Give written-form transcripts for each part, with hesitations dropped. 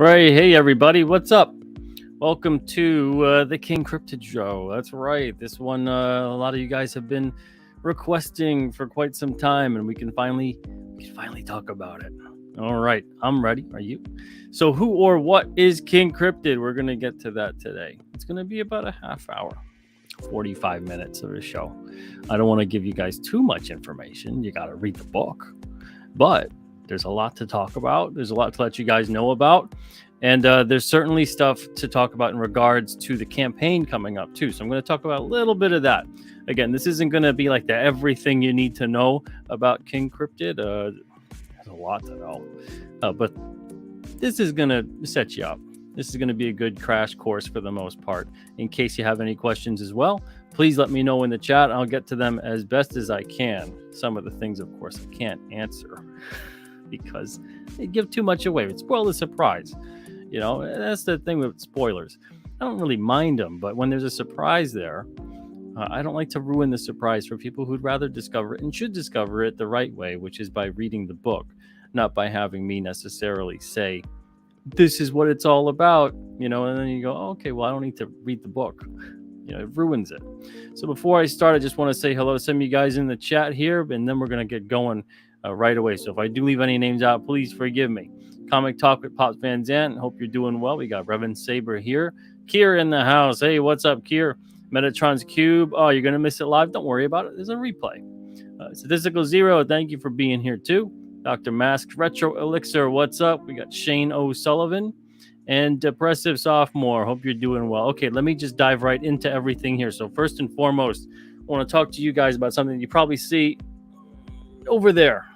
right, hey everybody, what's up? Welcome to the King Cryptid Show. That's right. This one, a lot of you guys have been requesting for quite some time, and we can finally talk about it. All right, I'm ready. Are you? So, who or what is King Cryptid? We're gonna get to that today. It's gonna be about a half hour, 45 minutes of a show. I don't want to give you guys too much information. You got to read the book, but there's a lot to talk about. There's a lot to let you guys know about. And there's certainly stuff to talk about in regards to the campaign coming up too. So I'm going to talk about a little bit of that. Again, this isn't going to be like the everything you need to know about King Cryptid. There's a lot to know. But this is going to set you up. This is going to be a good crash course for the most part. In case you have any questions as well, please let me know in the chat. I'll get to them as best as I can. Some of the things, of course, I can't answer because they give too much away. It spoils the surprise. You know, that's the thing with spoilers. I don't really mind them, but when there's a surprise there, I don't like to ruin the surprise for people who'd rather discover it and should discover it the right way, which is by reading the book, not by having me necessarily say, this is what it's all about, you know, and then you go, oh, okay, well, I don't need to read the book. You know, it ruins it. So before I start, I just want to say hello to some of you guys in the chat here, and then we're going to get going right away. So if I do leave any names out, please forgive me. Comic Talk with Pops Van Zandt. Hope you're doing well. We got Reverend Saber here. Kier in the house. Hey, what's up, Kier? Metatron's Cube. Oh, you're going to miss it live? Don't worry about it. There's a replay. Statistical Zero, thank you for being here, too. Dr. Mask, Retro Elixir, what's up? We got Shane O'Sullivan and Depressive Sophomore. Hope you're doing well. Okay, let me just dive right into everything here. So first and foremost, I want to talk to you guys about something you probably see over there.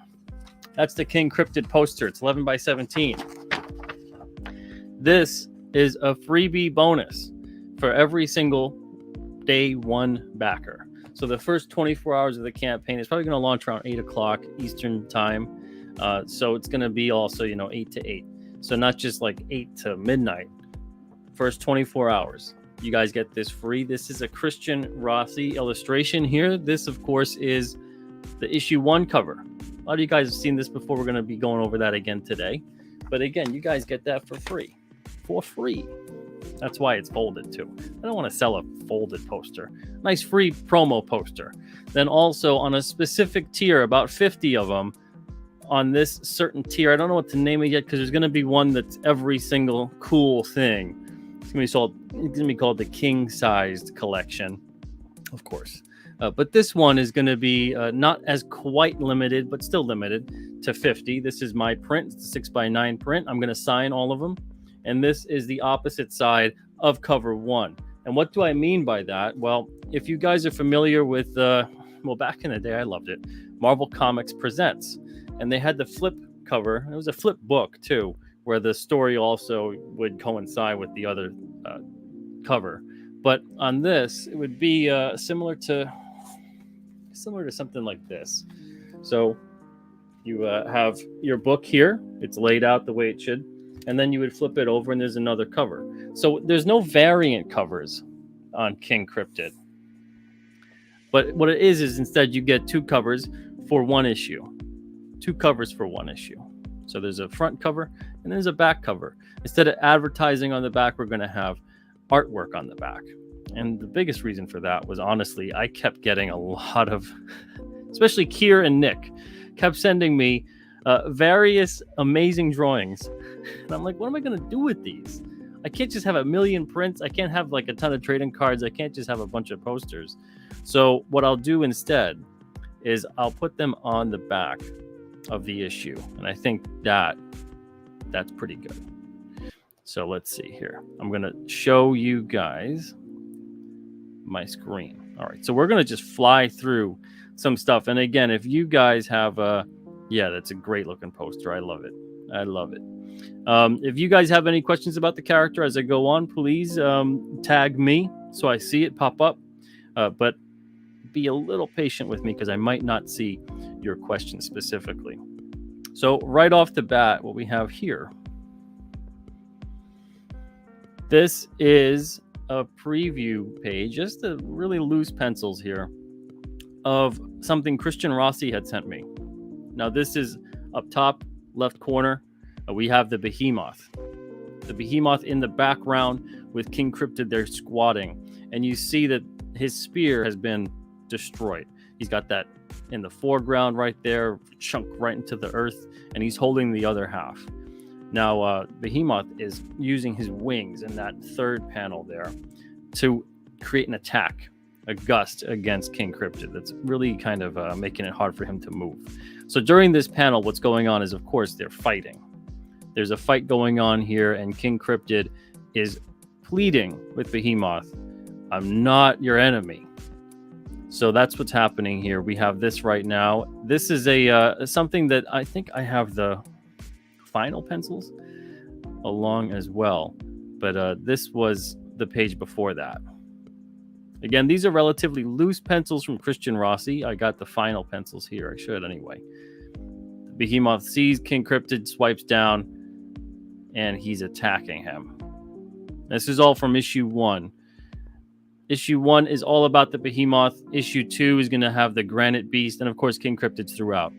That's the King Cryptid poster. It's 11 by 17. This is a freebie bonus for every single day one backer. So the first 24 hours of the campaign is probably going to launch around 8 o'clock Eastern time. So it's going to be also, 8 to 8. So not just like 8 to midnight. First 24 hours. You guys get this free. This is a Christian Rossi illustration here. This, of course, is the issue 1 cover. A lot of you guys have seen this before. We're going to be going over that again today. But again, you guys get that for free. For free. That's why it's folded too. I don't want to sell a folded poster. Nice free promo poster. Then also on a specific tier, about 50 of them on this certain tier. I don't know what to name it yet because there's going to be one that's every single cool thing. It's going to be called the king-sized collection, of course. But this one is going to be not as quite limited, but still limited to 50. This is my print. It's a 6x9 print. I'm going to sign all of them. And this is the opposite side of cover 1. And what do I mean by that? Well, if you guys are familiar with, back in the day, I loved it. Marvel Comics Presents. And they had the flip cover. It was a flip book, too, where the story also would coincide with the other cover. But on this, it would be similar to something like this. So you have your book here. It's laid out the way it should. And then you would flip it over and there's another cover. So there's no variant covers on King Cryptid. But what it is instead you get 2 covers for 1 issue. 2 covers for 1 issue. So there's a front cover and there's a back cover. Instead of advertising on the back, we're going to have artwork on the back. And the biggest reason for that was, honestly, I kept getting a lot of, especially Kier and Nick, kept sending me various amazing drawings. And I'm like, what am I going to do with these? I can't just have a million prints. I can't have like a ton of trading cards. I can't just have a bunch of posters. So what I'll do instead is I'll put them on the back of the issue. And I think that's pretty good. So let's see here. I'm going to show you guys my screen. All right. So we're going to just fly through some stuff. And again, if you guys have that's a great looking poster. I love it. If you guys have any questions about the character as I go on, please tag me so I see it pop up. But be a little patient with me because I might not see your question specifically. So right off the bat, what we have here, this is a preview page, just the really loose pencils here of something Christian Rossi had sent me. Now this is up top left corner. We have the behemoth. The behemoth in the background with King Cryptid there squatting. And you see that his spear has been destroyed. He's got that in the foreground right there, chunk right into the earth, and he's holding the other half. Now, Behemoth is using his wings in that third panel there to create an attack, a gust against King Cryptid. That's really kind of making it hard for him to move. So during this panel, what's going on is, of course, they're fighting. There's a fight going on here, and King Cryptid is pleading with Behemoth, I'm not your enemy. So that's what's happening here. We have this right now. This is a something that I think I have the final pencils along as well. But this was the page before that. Again, these are relatively loose pencils from Christian Rossi. I got the final pencils here. I should anyway. The Behemoth sees King Cryptid, swipes down, and he's attacking him. This is all from issue 1. Issue 1 is all about the Behemoth. Issue 2 is going to have the Granite Beast, and of course King Cryptid's throughout.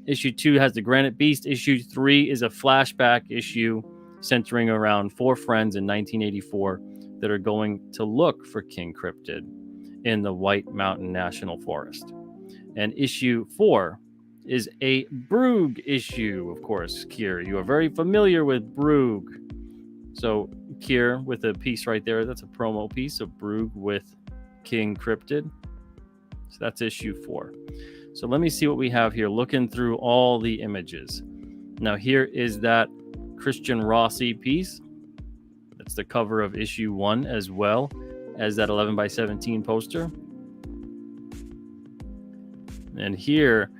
Issue 2 has the Granite Beast. Issue 3 is a flashback issue centering around 4 friends in 1984 that are going to look for King Cryptid in the White Mountain National Forest. And issue 4 is a Broog issue, of course, Kier. You are very familiar with Broog. So Kier with a piece right there, that's a promo piece of Broog with King Cryptid. So that's issue 4. So let me see what we have here, looking through all the images. Now here is that Christian Rossi piece. That's the cover of issue 1 as well as that 11x17 poster. And here,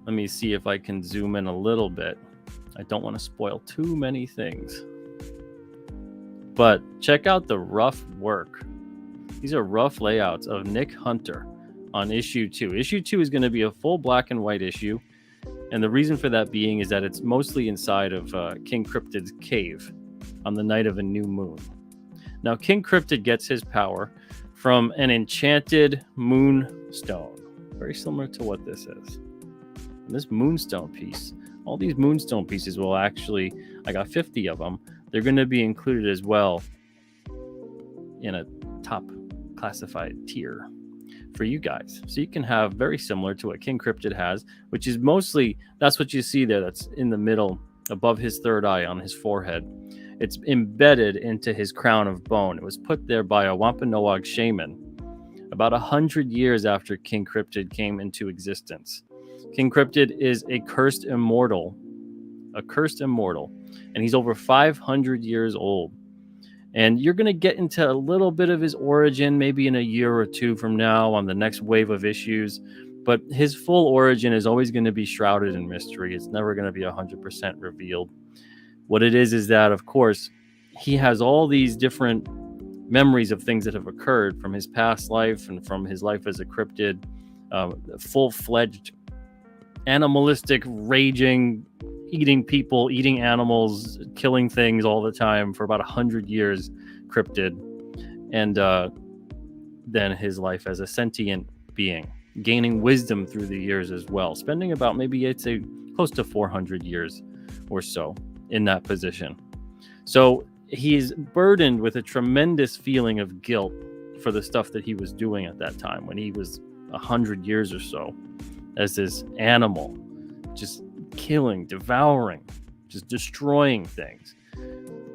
let me see if I can zoom in a little bit. I don't want to spoil too many things. But check out the rough work. These are rough layouts of Nick Hunter on issue 2. Issue 2 is going to be a full black and white issue. And the reason for that being is that it's mostly inside of King Cryptid's cave on the night of a new moon. Now, King Cryptid gets his power from an enchanted moonstone. Very similar to what this is. And this moonstone piece, all these moonstone pieces will actually, I got 50 of them. They're going to be included as well in a top classified tier for you guys. So you can have very similar to what King Cryptid has, which is mostly, that's what you see there. That's in the middle above his third eye on his forehead. It's embedded into his crown of bone. It was put there by a Wampanoag shaman about 100 years after King Cryptid came into existence. King Cryptid is a cursed immortal, and he's over 500 years old. And you're going to get into a little bit of his origin maybe in a year or two from now on the next wave of issues. But his full origin is always going to be shrouded in mystery. It's never going to be 100% revealed. What it is that, of course, he has all these different memories of things that have occurred from his past life and from his life as a cryptid, full-fledged, animalistic, raging, eating people, eating animals, killing things all the time for about 100 years, cryptid. And then his life as a sentient being, gaining wisdom through the years as well, spending about maybe I'd say close to 400 years or so in that position. So he's burdened with a tremendous feeling of guilt for the stuff that he was doing at that time when he was 100 years or so as this animal, just killing, devouring, just destroying things.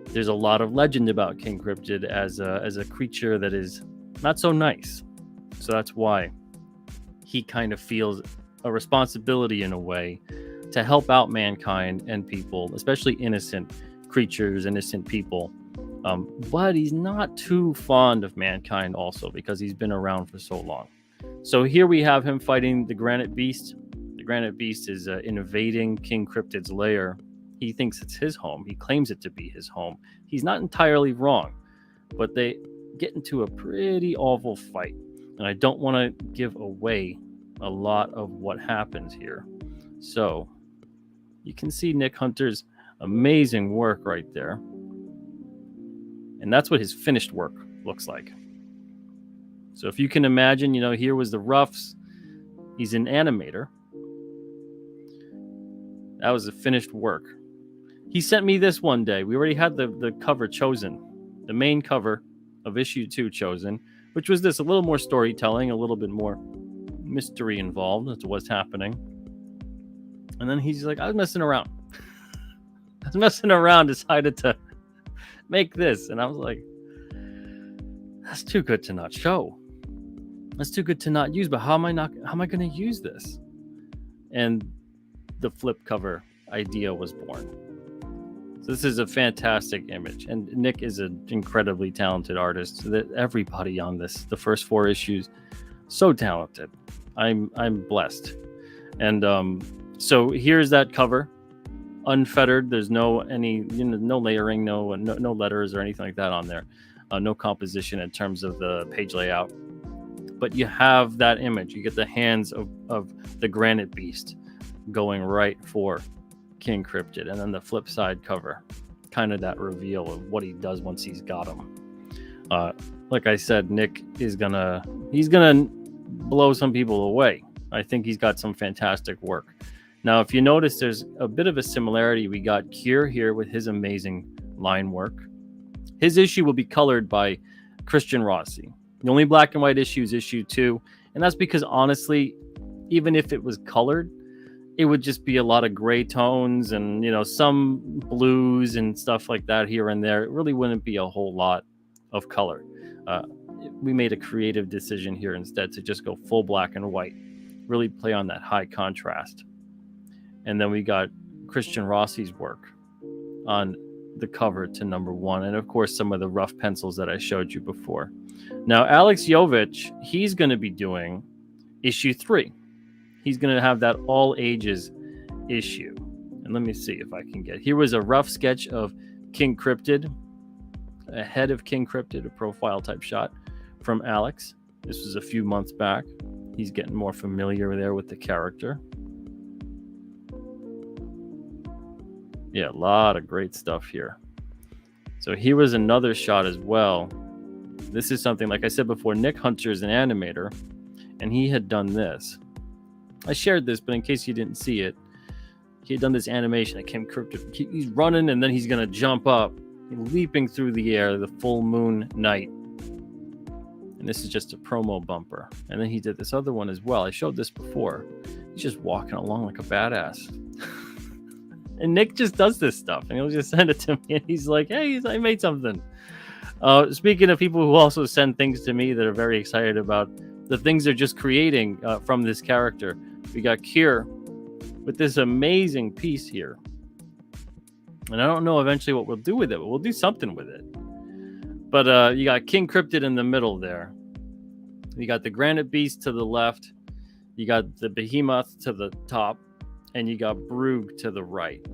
There's a lot of legend about King Cryptid as a creature that is not so nice. So that's why he kind of feels a responsibility in a way to help out mankind and people, especially innocent creatures, innocent people. But he's not too fond of mankind also because he's been around for so long. So here we have him fighting the Granite Beast. The Granite Beast is invading King Cryptid's lair. He thinks it's his home. He claims it to be his home. He's not entirely wrong, but they get into a pretty awful fight. And I don't want to give away a lot of what happens here. So you can see Nick Hunter's amazing work right there. And that's what his finished work looks like. So if you can imagine, here was the roughs. He's an animator. That was the finished work. He sent me this one day. We already had the cover chosen, the main cover of issue 2 chosen, which was this, a little more storytelling, a little bit more mystery involved as to what's happening. And then he's like, I was messing around. Decided to make this. And I was like, that's too good to not show. That's too good to not use. But how am I going to use this? And the flip cover idea was born. So this is a fantastic image. And Nick is an incredibly talented artist. That everybody on this, the first 4 issues, so talented. I'm blessed. And so here's that cover, unfettered. There's no layering, no letters or anything like that on there. No composition in terms of the page layout. But you have that image. You get the hands of the granite beast going right for King Cryptid, and then the flip side cover, kind of that reveal of what he does once he's got him. Like I said, Nick he's gonna blow some people away. I think he's got some fantastic work. Now, if you notice, there's a bit of a similarity. We got Kier here with his amazing line work. His issue will be colored by Christian Rossi. The only black and white issue is issue 2, and that's because honestly, even if it was colored, it would just be a lot of gray tones and, some blues and stuff like that here and there. It really wouldn't be a whole lot of color. We made a creative decision here instead to just go full black and white, really play on that high contrast. And then we got Christian Rossi's work on the cover to number 1. And of course, some of the rough pencils that I showed you before. Now, Alex Jovich, he's going to be doing issue 3. He's going to have that all ages issue. And let me see if I can get... Here was a rough sketch of King Cryptid, a head of King Cryptid, a profile type shot from Alex. This was a few months back. He's getting more familiar there with the character. Yeah, a lot of great stuff here. So here was another shot as well. This is something, like I said before, Nick Hunter is an animator, and he had done this. I shared this, but in case you didn't see it, he had done this animation that came cryptic. He's running, and then he's going to jump up, leaping through the air, the full moon night. And this is just a promo bumper. And then he did this other one as well. I showed this before. He's just walking along like a badass. And Nick just does this stuff, and he'll just send it to me, and he's like, hey, I made something. Speaking of people who also send things to me that are very excited about the things they're just creating from this character, we got Kier with this amazing piece here. And I don't know eventually what we'll do with it, but we'll do something with it. But you got King Cryptid in the middle there. You got the Granite Beast to the left. You got the Behemoth to the top. And you got Brug to the right.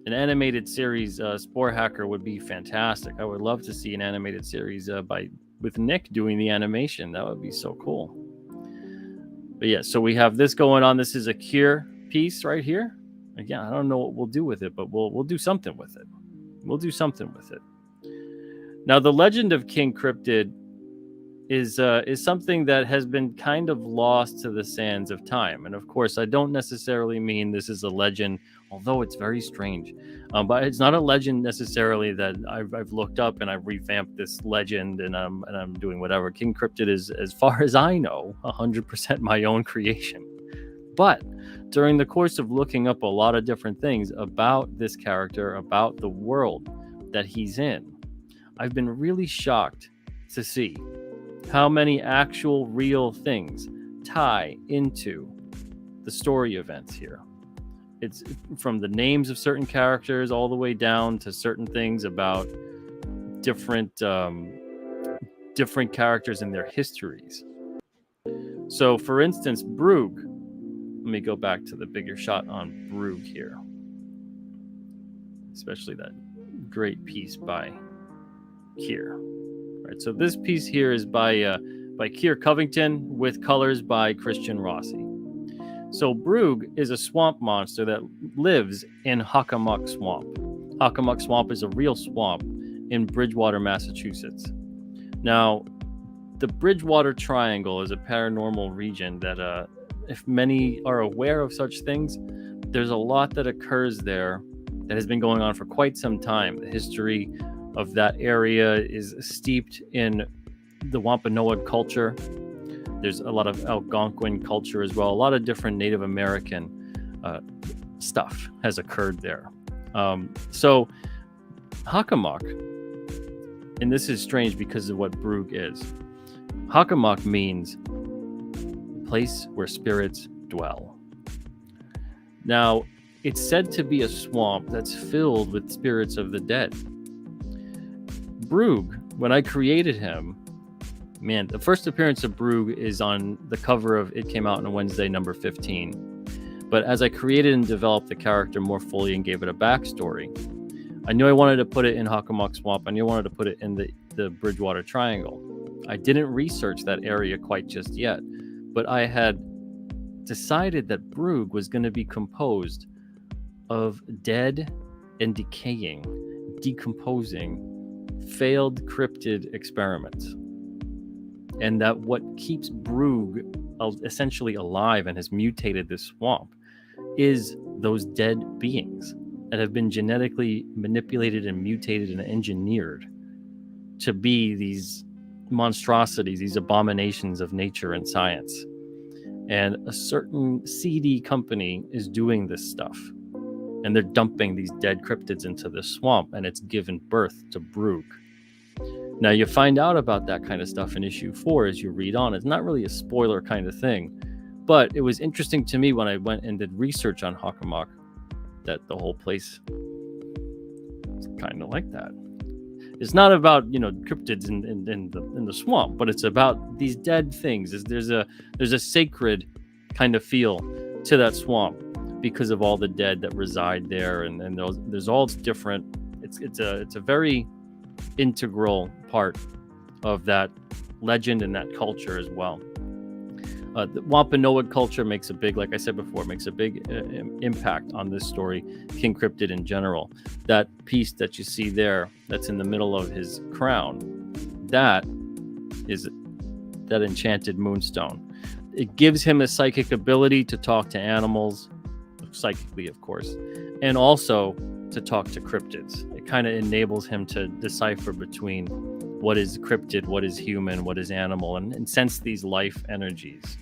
An animated series, Spore Hacker, would be fantastic. I would love to see an animated series with Nick doing the animation. That would be so cool. But yeah, so we have this going on. This is a Kier piece right here. Again, I don't know what we'll do with it, but we'll do something with it. We'll do something with it. Now, the legend of King Cryptid is something that has been kind of lost to the sands of time. And of course, I don't necessarily mean this is a legend, although it's very strange. But it's not a legend necessarily that I've looked up and I've revamped this legend and I'm doing whatever. King Cryptid is, as far as I know, 100% my own creation. But during the course of looking up a lot of different things about this character, about the world that he's in, I've been really shocked to see how many actual real things tie into the story events here. It's from the names of certain characters all the way down to certain things about different characters and their histories. So, for instance, Brug. Let me go back to the bigger shot on Brug here. Especially that great piece by Kier. Right, so this piece here is by Kier Covington with colors by Christian Rossi. So Brug is a swamp monster that lives in Hockomock Swamp. Hockomock Swamp is a real swamp in Bridgewater, Massachusetts. Now, the Bridgewater Triangle is a paranormal region that, if many are aware of such things, there's a lot that occurs there that has been going on for quite some time. The history of that area is steeped in the Wampanoag culture. There's a lot of Algonquin culture as well. A lot of different Native American stuff has occurred there. So Hockomock, and this is strange because of what Brugh is. Hockomock means place where spirits dwell. Now, it's said to be a swamp that's filled with spirits of the dead. Brugh, when I created him, man, the first appearance of Brugh is on the cover of It Came Out on a Wednesday, number 15. But as I created and developed the character more fully and gave it a backstory, I knew I wanted to put it in Hockomock Swamp. I knew I wanted to put it in the Bridgewater Triangle. I didn't research that area quite just yet, but I had decided that Brugh was going to be composed of dead and decomposing, failed cryptid experiments. And that what keeps Brugh essentially alive and has mutated this swamp is those dead beings that have been genetically manipulated and mutated and engineered to be these monstrosities, these abominations of nature and science. And a certain seedy company is doing this stuff. And they're dumping these dead cryptids into the swamp, and it's given birth to Brugh. Now, you find out about that kind of stuff in issue 4 as you read on. It's not really a spoiler kind of thing, but it was interesting to me when I went and did research on Hockomock that the whole place is kind of like that. It's not about, cryptids in the swamp, but it's about these dead things. There's a sacred kind of feel to that swamp because of all the dead that reside there, and there's all different. It's a very integral part of that legend and that culture as well. The Wampanoag culture makes a big, like I said before, impact on this story, King Cryptid in general. That piece that you see there, that's in the middle of his crown, that is that enchanted moonstone. It gives him a psychic ability to talk to animals, psychically, of course, and also to talk to cryptids. It kind of enables him to decipher between what is cryptid, what is human, what is animal, and sense these life energies.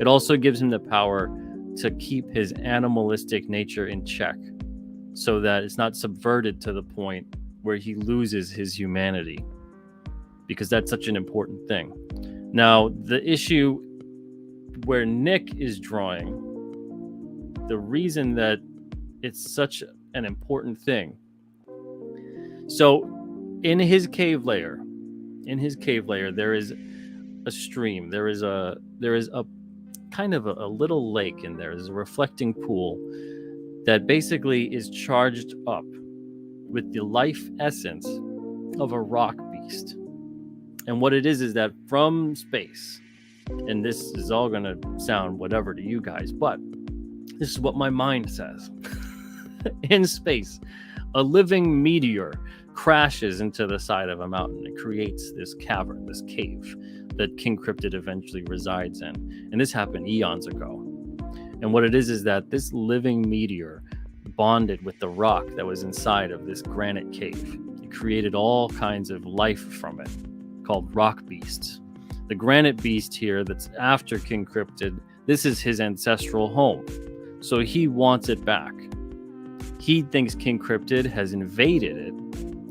It also gives him the power to keep his animalistic nature in check so that it's not subverted to the point where he loses his humanity, because that's such an important thing. Now, the issue where Nick is drawing, the reason that it's such an important thing. So in his cave layer, there is a stream. There is a kind of a little lake in there. There's a reflecting pool that basically is charged up with the life essence of a rock beast. And what it is that from space, and this is all going to sound whatever to you guys, but this is what my mind says. In space, a living meteor crashes into the side of a mountain and creates this cavern, this cave that King Cryptid eventually resides in. And this happened eons ago. And what it is that this living meteor bonded with the rock that was inside of this granite cave. It created all kinds of life from it, called rock beasts. The granite beast here that's after King Cryptid, this is his ancestral home. So he wants it back. He thinks King Cryptid has invaded it,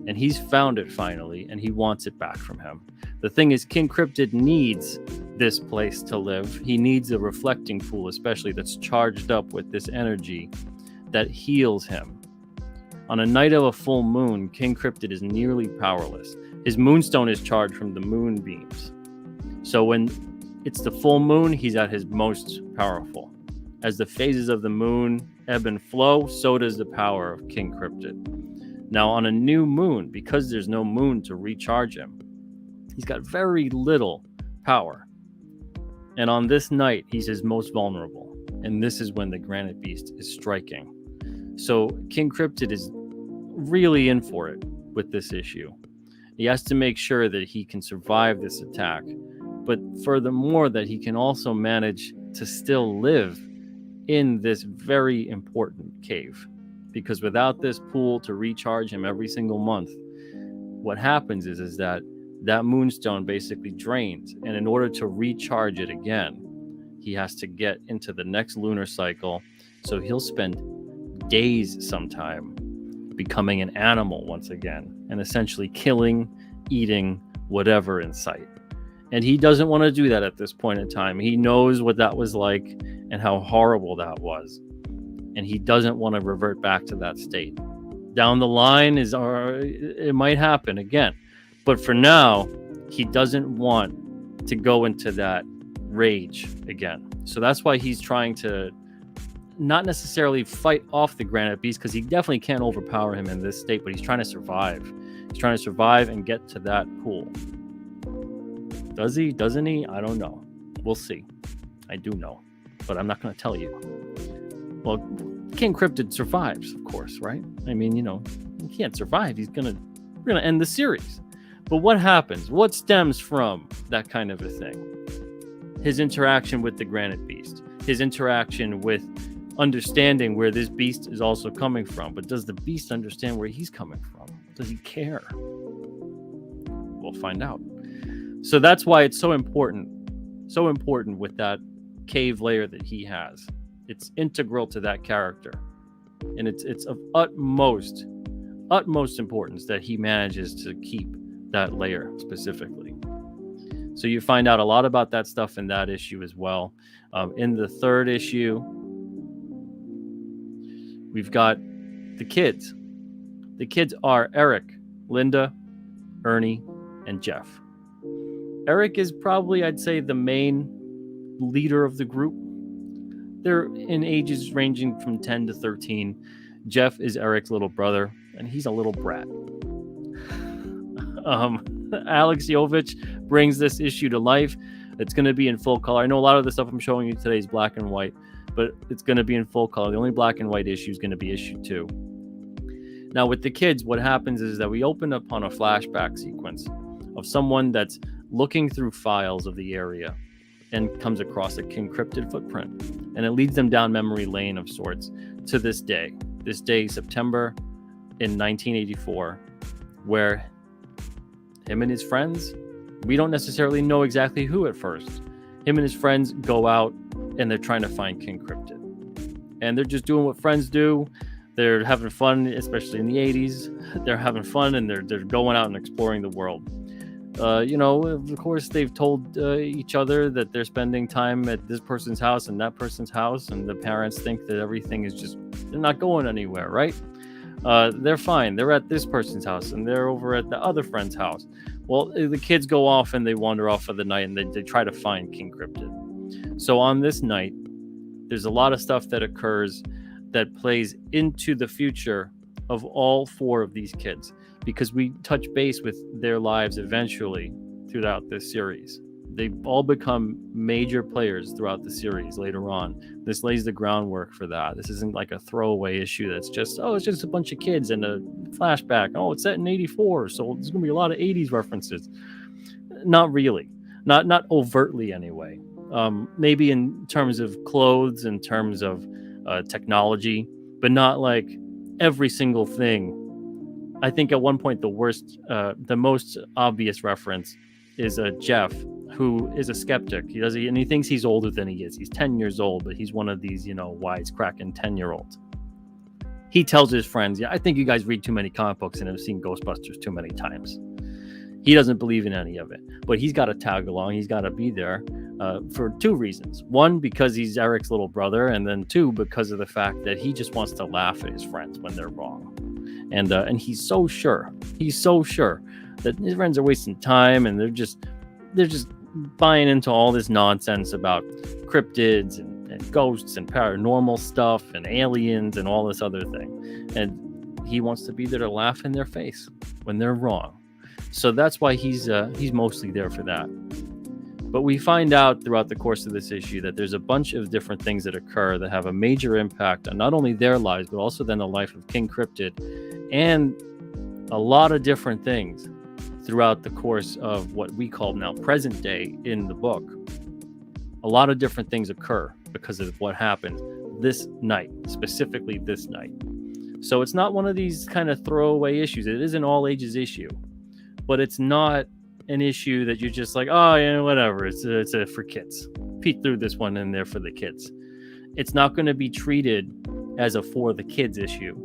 and he's found it finally, and he wants it back from him. The thing is, King Cryptid needs this place to live. He needs a reflecting pool, especially that's charged up with this energy that heals him. On a night of a full moon, King Cryptid is nearly powerless. His moonstone is charged from the moonbeams. So when it's the full moon, he's at his most powerful. As the phases of the moon ebb and flow, so does the power of King Cryptid. Now, on a new moon, because there's no moon to recharge him, he's got very little power. And on this night, he's his most vulnerable. And this is when the Granite Beast is striking. So King Cryptid is really in for it with this issue. He has to make sure that he can survive this attack, but furthermore, that he can also manage to still live in this very important cave, because without this pool to recharge him every single month, what happens is that moonstone basically drains, and in order to recharge it again, he has to get into the next lunar cycle. So he'll spend days sometime becoming an animal once again, and essentially killing, eating whatever in sight. And he doesn't want to do that at this point in time. He knows what that was like and how horrible that was, and he doesn't want to revert back to that state. Down the line it might happen again, but for now, he doesn't want to go into that rage again. So that's why he's trying to not necessarily fight off the granite beast, because he definitely can't overpower him in this state, but he's trying to survive. He's trying to survive and get to that pool. Does he? Doesn't he? I don't know. We'll see. I do know, but I'm not going to tell you. Well, King Cryptid survives, of course, right? I mean, he can't survive. We're going to end the series. But what happens? What stems from that kind of a thing? His interaction with the granite beast. His interaction with understanding where this beast is also coming from. But does the beast understand where he's coming from? Does he care? We'll find out. So that's why it's so important with that cave layer that he has. It's integral to that character, and it's of utmost importance that he manages to keep that layer specifically. So you find out a lot about that stuff in that issue as well. In the third issue, we've got the kids. The kids are Eric, Linda, Ernie, and Jeff. Eric is probably, I'd say, the main leader of the group. They're in ages ranging from 10 to 13. Jeff is Eric's little brother, and he's a little brat. Alex Jovich brings this issue to life. It's going to be in full color. I know a lot of the stuff I'm showing you today is black and white, but it's going to be in full color. The only black and white issue is going to be issue 2. Now, with the kids, what happens is that we open up on a flashback sequence of someone that's looking through files of the area and comes across a King Cryptid footprint, and it leads them down memory lane of sorts to this day, September in 1984, where him and his friends, we don't necessarily know exactly who at first, him and his friends go out and they're trying to find King Cryptid, and they're just doing what friends do. They're having fun, especially in the 80s. They're having fun, and they're going out and exploring the world. Of course, they've told each other that they're spending time at this person's house and that person's house, and the parents think that everything is they're not going anywhere, right? They're fine. They're at this person's house, and they're over at the other friend's house. Well, the kids go off, and they wander off for the night, and they try to find King Cryptid. So on this night, there's a lot of stuff that occurs that plays into the future of all 4 of these kids, because we touch base with their lives eventually throughout this series. They all become major players throughout the series later on. This lays the groundwork for that. This isn't like a throwaway issue that's just, it's just a bunch of kids and a flashback. Oh, it's set in 84, so there's going to be a lot of 80s references. Not really. Not overtly anyway. Maybe in terms of clothes, in terms of technology, but not like every single thing. I think at one point the most obvious reference is Jeff, who is a skeptic. He thinks he's older than he is. He's 10 years old, but he's one of these, wisecracking 10-year-olds. He tells his friends, I think you guys read too many comic books and have seen Ghostbusters too many times. He doesn't believe in any of it, but he's got to tag along. He's got to be there for 2 reasons. 1, because he's Eric's little brother, and then 2, because of the fact that he just wants to laugh at his friends when they're wrong. And he's so sure that his friends are wasting time, and they're just buying into all this nonsense about cryptids and ghosts and paranormal stuff and aliens and all this other thing. And he wants to be there to laugh in their face when they're wrong. So that's why he's mostly there for that. But we find out throughout the course of this issue that there's a bunch of different things that occur that have a major impact on not only their lives, but also then the life of King Cryptid, and a lot of different things throughout the course of what we call now present day in the book. A lot of different things occur because of what happened this night, specifically this night. So it's not one of these kind of throwaway issues. It is an all ages issue, but it's not an issue that you're just like, oh, yeah, whatever. It's for kids. Pete threw this one in there for the kids. It's not going to be treated as a for the kids issue.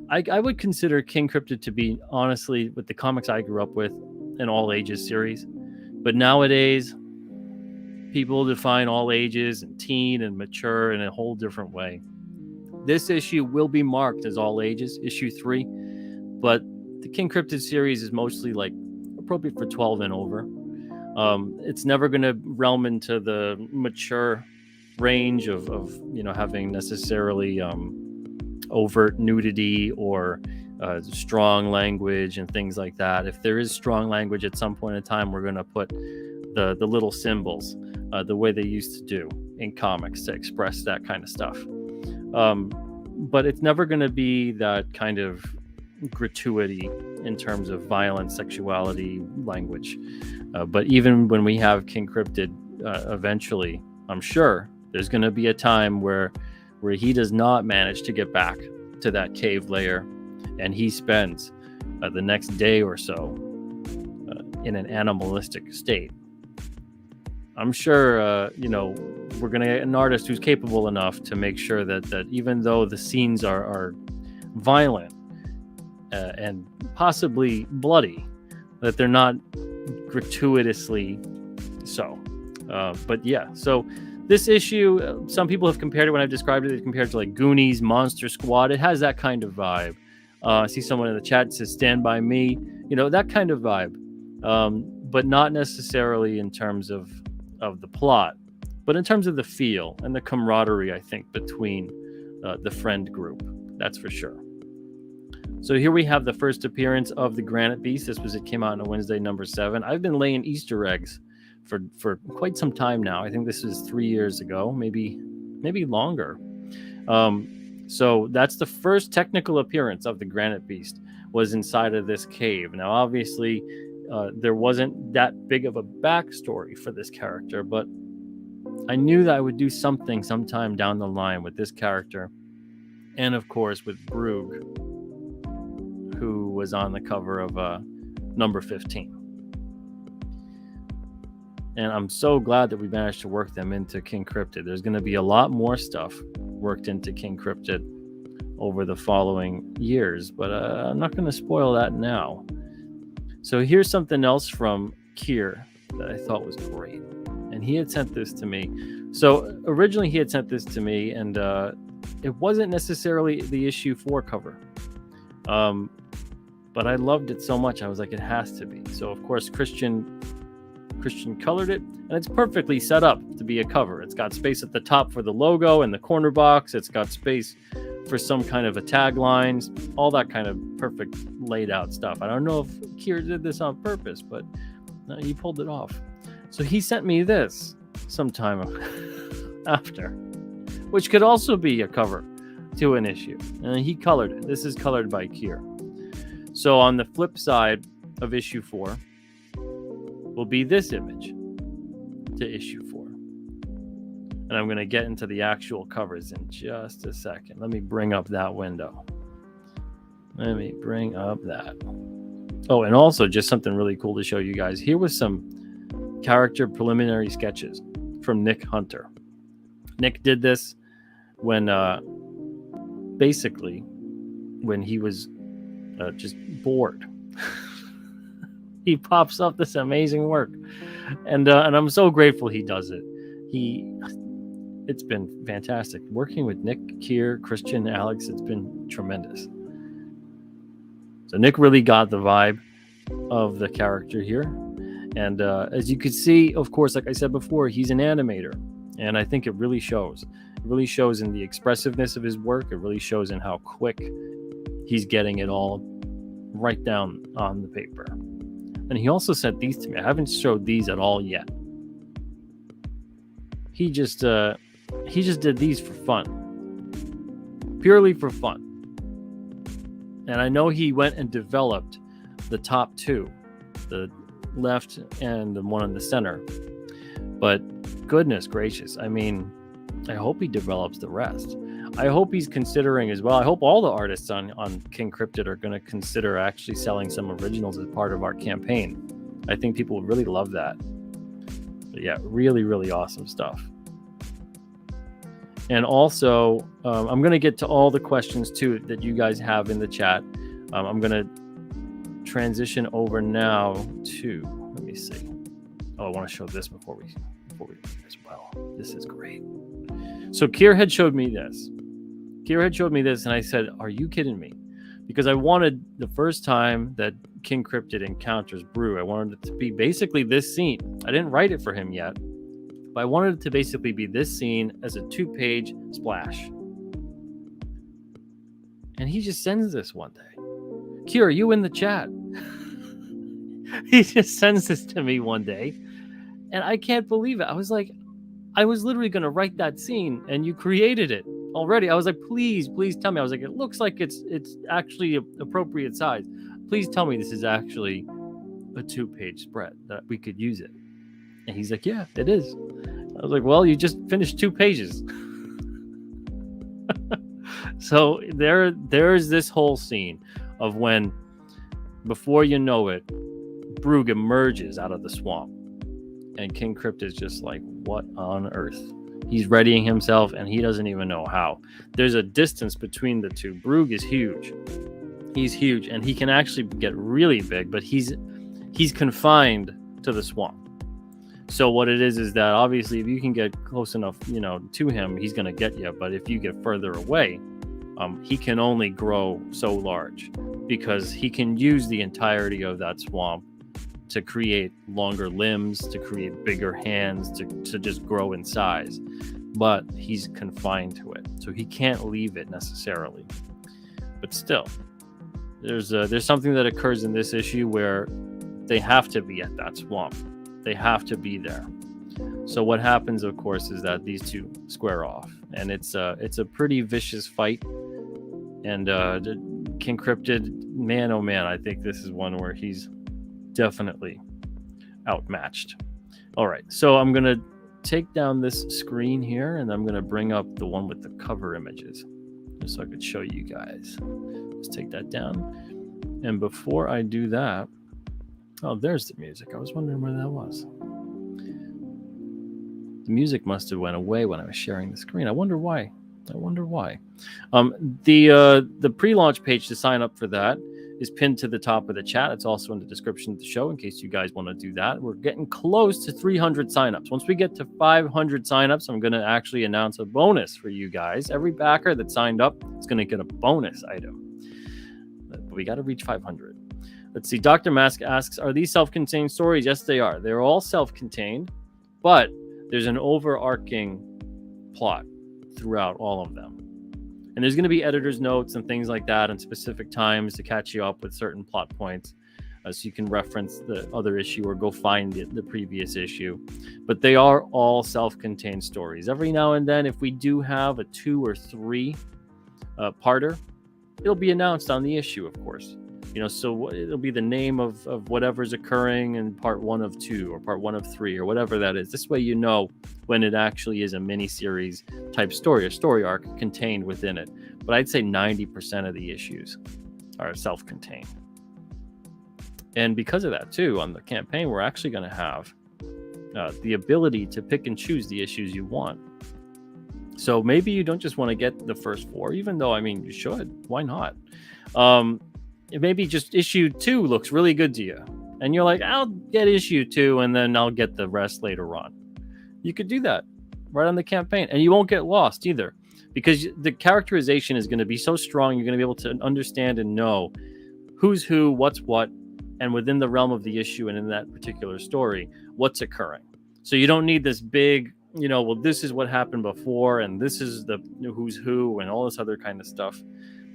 I would consider King Cryptid to be, honestly, with the comics I grew up with, an all ages series. But nowadays, people define all ages and teen and mature in a whole different way. This issue will be marked as all ages, issue 3, but the King Cryptid series is mostly like appropriate for 12 and over. It's never going to realm into the mature range of having necessarily overt nudity or strong language and things like that. If there is strong language at some point in time, we're going to put the little symbols the way they used to do in comics to express that kind of stuff. But it's never going to be that kind of gratuity in terms of violence, sexuality, language. But even when we have King Cryptid, eventually, I'm sure there's going to be a time where he does not manage to get back to that cave layer, and he spends the next day or so in an animalistic state. I'm sure, we're going to get an artist who's capable enough to make sure that even though the scenes are violent and possibly bloody, that they're not gratuitously so. But yeah, so this issue, some people have compared it, when I've described it, they've compared it to like Goonies, Monster Squad. It has that kind of vibe. I see someone in the chat says Stand By Me, that kind of vibe. But not necessarily in terms of the plot, but in terms of the feel and the camaraderie, I think, between the friend group. That's for sure. So here we have the first appearance of the Granite Beast. It came out on a Wednesday, number 7. I've been laying Easter eggs for quite some time now. I think this is 3 years ago, maybe longer. So that's the first technical appearance of the Granite Beast, was inside of this cave. Now, obviously, there wasn't that big of a backstory for this character, but I knew that I would do something sometime down the line with this character, and of course with Brugge, who was on the cover of number 15. And I'm so glad that we managed to work them into King Cryptid. There's going to be a lot more stuff worked into King Cryptid over the following years, but I'm not going to spoil that now. So here's something else from Kier that I thought was great. And he had sent this to me. So originally he had sent this to me, and it wasn't necessarily the issue 4 cover. But I loved it so much, I was like, it has to be. So of course Christian colored it, and it's perfectly set up to be a cover. It's got space at the top for the logo and the corner box. It's got space for some kind of a tagline, all that kind of perfect laid out stuff. I don't know if Kier did this on purpose, but he pulled it off. So he sent me this sometime after, which could also be a cover to an issue. And he colored it. This is colored by Kier. So on the flip side of issue 4 will be this image to issue 4. And I'm going to get into the actual covers in just a second. Let me bring up that window. Let me bring up that. Oh, and also just something really cool to show you guys. Here was some character preliminary sketches from Nick Hunter. Nick did this when basically when he was just bored. He pops up this amazing work, and I'm so grateful he does it. It's been fantastic working with Nick, Kier, Christian, Alex. It's been tremendous. So Nick really got the vibe of the character here, and as you could see, of course, like I said before, he's an animator, and I think it really shows. It really shows in the expressiveness of his work. It really shows in how quick he's getting it all right down on the paper. And he also sent these to me. I haven't showed these at all yet. He just did these for fun. Purely for fun. And I know he went and developed the top 2, the left and the one in the center. But goodness gracious, I mean, I hope he develops the rest. I hope he's considering as well. I hope all the artists on King Cryptid are going to consider actually selling some originals as part of our campaign. I think people would really love that. But yeah, really, really awesome stuff. And also, I'm going to get to all the questions too that you guys have in the chat. I'm going to transition over now to, let me see. Oh, I want to show this before we as well. This is great. So Kier had showed me this. And I said, are you kidding me? Because I wanted the first time that King Cryptid encounters Brew, I wanted it to be basically this scene. I didn't write it for him yet, but I wanted it to basically be this scene as a 2-page splash. And he just sends this one day. Kier, are you in the chat? He just sends this to me one day. And I can't believe it. I was like, I was literally going to write that scene and you created it already. I was like, please tell me. I was like, it looks like it's actually an appropriate size. Please tell me this is actually a 2-page spread that we could use it. And he's like, yeah, it is. I was like, well, you just finished 2 pages. So there's this whole scene of when, before you know it, Brug emerges out of the swamp. And King Crypt is just like, what on earth? He's readying himself and he doesn't even know how. There's a distance between the two. Brug is huge. He's huge and he can actually get really big, but he's confined to the swamp. So what it is that obviously if you can get close enough, to him, he's going to get you. But if you get further away, he can only grow so large because he can use the entirety of that swamp to create longer limbs, to create bigger hands, to just grow in size. But he's confined to it. So he can't leave it necessarily. But still, there's something that occurs in this issue where they have to be at that swamp. They have to be there. So what happens, of course, is that these two square off. And it's a pretty vicious fight. And King Cryptid, man, oh man, I think this is one where he's definitely outmatched. All right, so I'm gonna take down this screen here and I'm gonna bring up the one with the cover images just so I could show you guys. Let's take that down. And before I do that, oh, there's the music. I was wondering where that was. The music must have went away when I was sharing the screen. I wonder why. The pre-launch page to sign up for that is pinned to the top of the chat. It's also in the description of the show in case you guys want to do that. We're getting close to 300 signups. Once we get to 500 signups, I'm going to actually announce a bonus for you guys. Every backer that signed up is going to get a bonus item. But we got to reach 500. Let's see. Dr. Mask asks, are these self-contained stories? Yes, they are. They're all self-contained, but there's an overarching plot throughout all of them. And there's going to be editor's notes and things like that and specific times to catch you up with certain plot points. So you can reference the other issue or go find the previous issue. But they are all self-contained stories. Every now and then, if we do have a 2 or 3 parter, it'll be announced on the issue, of course. So it'll be the name of whatever's occurring in part 1 of 2 or part 1 of 3 or whatever that is. This way you know when it actually is a mini-series type story, a story arc contained within it. But I'd say 90% of the issues are self-contained. And because of that, too, on the campaign, we're actually going to have the ability to pick and choose the issues you want. So maybe you don't just want to get the first 4, even though, you should. Why not? Maybe just issue 2 looks really good to you. And you're like, I'll get issue 2 and then I'll get the rest later on. You could do that right on the campaign. And you won't get lost either. Because the characterization is going to be so strong, you're going to be able to understand and know who's who, what's what, and within the realm of the issue and in that particular story, what's occurring. So you don't need this big, well, this is what happened before and this is the who's who and all this other kind of stuff.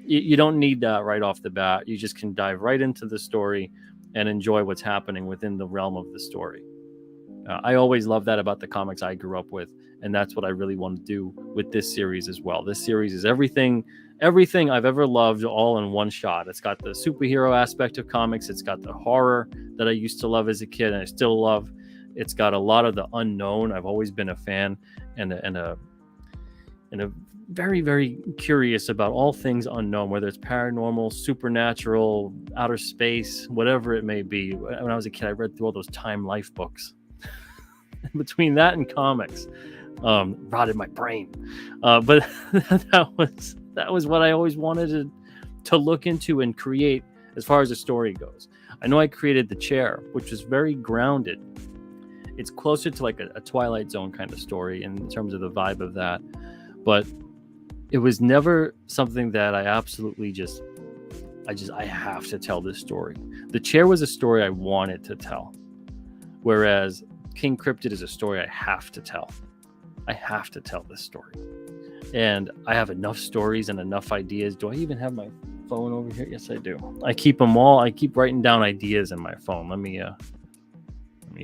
You don't need that right off the bat. You just can dive right into the story and enjoy what's happening within the realm of the story. I always love that about the comics I grew up with, and that's what I really want to do with this series as well. This series is everything I've ever loved all in one shot. It's got the superhero aspect of comics. It's got the horror that I used to love as a kid and I still love. It's got a lot of the unknown. I've always been a fan and and a very, very curious about all things unknown, whether it's paranormal, supernatural, outer space, whatever it may be. When I was a kid, I read through all those Time Life books. Between that and comics, rotted my brain. But that was what I always wanted to look into and create as far as the story goes. I know I created The Chair, which was very grounded. It's closer to like a Twilight Zone kind of story in terms of the vibe of that. But it was never something that I absolutely I have to tell this story. The Chair was a story I wanted to tell. Whereas King Cryptid is a story I have to tell. I have to tell this story. And I have enough stories and enough ideas. Do I even have my phone over here? Yes, I do. I keep them all. I keep writing down ideas in my phone. Let me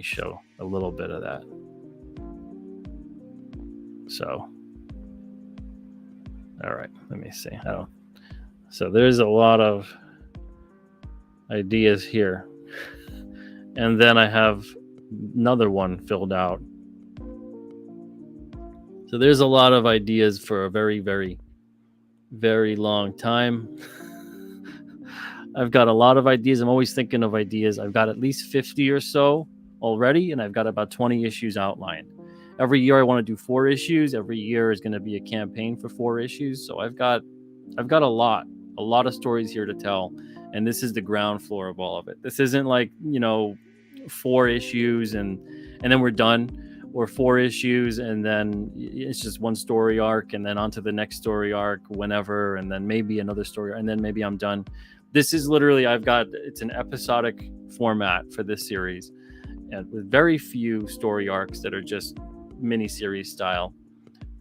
show a little bit of that. So, all right, let me see. So there's a lot of ideas here. And then I have another one filled out. So there's a lot of ideas for a very, very, very long time. I've got a lot of ideas. I'm always thinking of ideas. I've got at least 50 or so already, and I've got about 20 issues outlined. Every year I want to do 4 issues. Every year is going to be a campaign for 4 issues. So I've got a lot of stories here to tell. And this is the ground floor of all of it. This isn't like, 4 issues and then we're done, or 4 issues and then it's just one story arc and then on to the next story arc whenever, and then maybe another story, and then maybe I'm done. This is literally, it's an episodic format for this series, and with very few story arcs that are just mini-series style.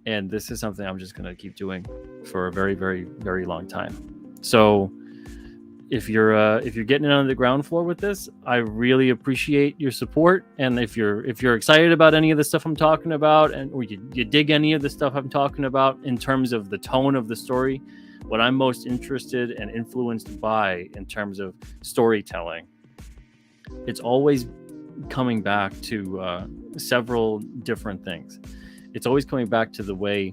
And this is something I'm just going to keep doing for a very, very, very long time. So if you're getting in on the ground floor with this, I really appreciate your support. And if you're excited about any of the stuff I'm talking about, or you dig any of the stuff I'm talking about in terms of the tone of the story, what I'm most interested and influenced by in terms of storytelling, it's always coming back to several different things. It's always coming back to the way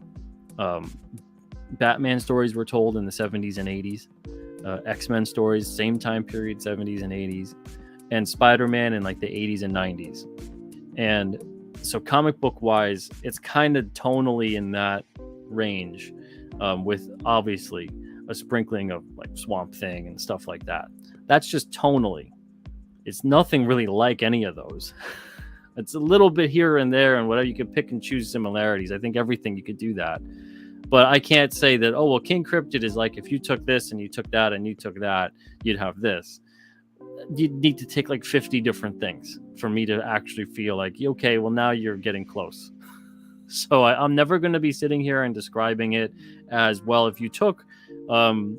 Batman stories were told in the 70s and 80s. X-Men stories, same time period, 70s and 80s, and Spider-Man in like the 80s and 90s. And so comic book wise, it's kind of tonally in that range, with obviously a sprinkling of like Swamp Thing and stuff like that. That's just tonally. It's nothing really like any of those. It's a little bit here and there and whatever. You can pick and choose similarities. I think everything you could do that. But I can't say that, oh, well, King Cryptid is like, if you took this and you took that and you took that, you'd have this. You'd need to take like 50 different things for me to actually feel like, okay, well, now you're getting close. So I'm never going to be sitting here and describing it as, well, if you took Batman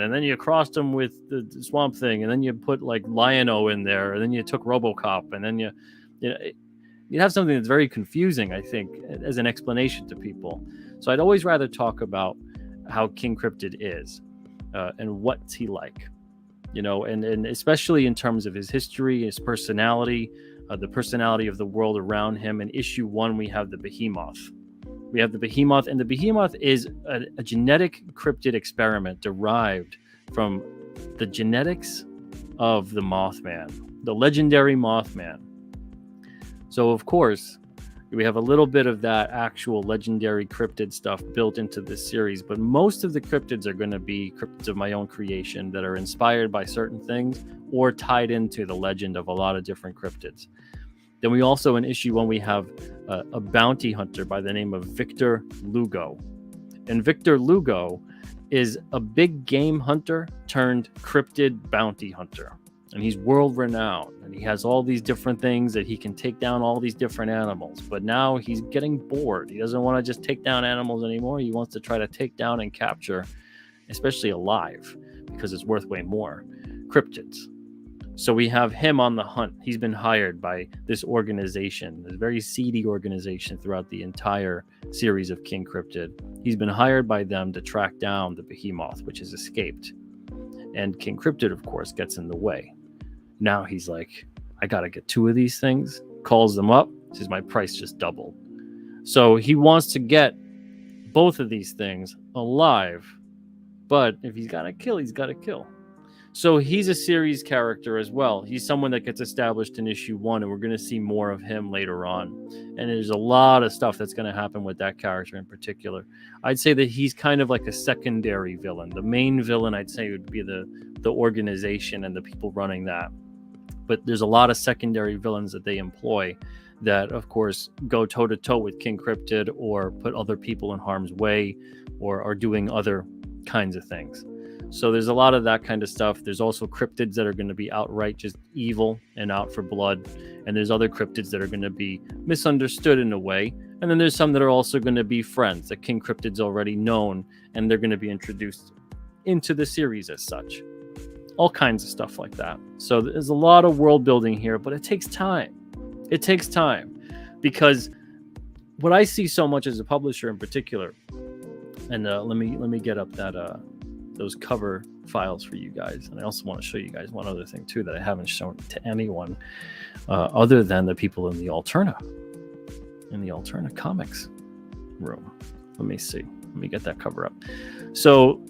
and then you crossed him with the Swamp Thing and then you put like Lion-O in there and then you took RoboCop and then you'd have something that's very confusing, I think, as an explanation to people. So I'd always rather talk about how King Cryptid is and what's he like, and especially in terms of his history, his personality, the personality of the world around him. In issue 1, we have the Behemoth. We have the Behemoth, and the Behemoth is a genetic cryptid experiment derived from the genetics of the Mothman, the legendary Mothman. So, of course, we have a little bit of that actual legendary cryptid stuff built into this series, but most of the cryptids are going to be cryptids of my own creation that are inspired by certain things or tied into the legend of a lot of different cryptids. Then we also, in issue 1, we have a bounty hunter by the name of Victor Lugo. And Victor Lugo is a big game hunter turned cryptid bounty hunter. And he's world renowned, and he has all these different things that he can take down all these different animals. But now he's getting bored. He doesn't want to just take down animals anymore. He wants to try to take down and capture, especially alive, because it's worth way more, cryptids. So we have him on the hunt. He's been hired by this organization, this very seedy organization throughout the entire series of King Cryptid. He's been hired by them to track down the Behemoth, which has escaped. And King Cryptid, of course, gets in the way. Now he's like, I got to get 2 of these things. Calls them up. Says, my price just doubled. So he wants to get both of these things alive, but if he's got to kill, he's got to kill. So he's a series character as well. He's someone that gets established in issue 1, and we're going to see more of him later on. And there's a lot of stuff that's going to happen with that character in particular. I'd say that he's kind of like a secondary villain. The main villain, I'd say, would be the organization and the people running that. But there's a lot of secondary villains that they employ that, of course, go toe-to-toe with King Cryptid or put other people in harm's way or are doing other kinds of things. So there's a lot of that kind of stuff. There's also cryptids that are going to be outright just evil and out for blood. And there's other cryptids that are going to be misunderstood in a way. And then there's some that are also going to be friends that King Cryptid's already known, and they're going to be introduced into the series as such. All kinds of stuff like that. So there's a lot of world building here, but it takes time. It takes time because what I see so much as a publisher in particular, and let me get up that those cover files for you guys. And I also want to show you guys one other thing too that I haven't shown to anyone other than the people in the Alterna Comics room. Let me see. Let me get that cover up. So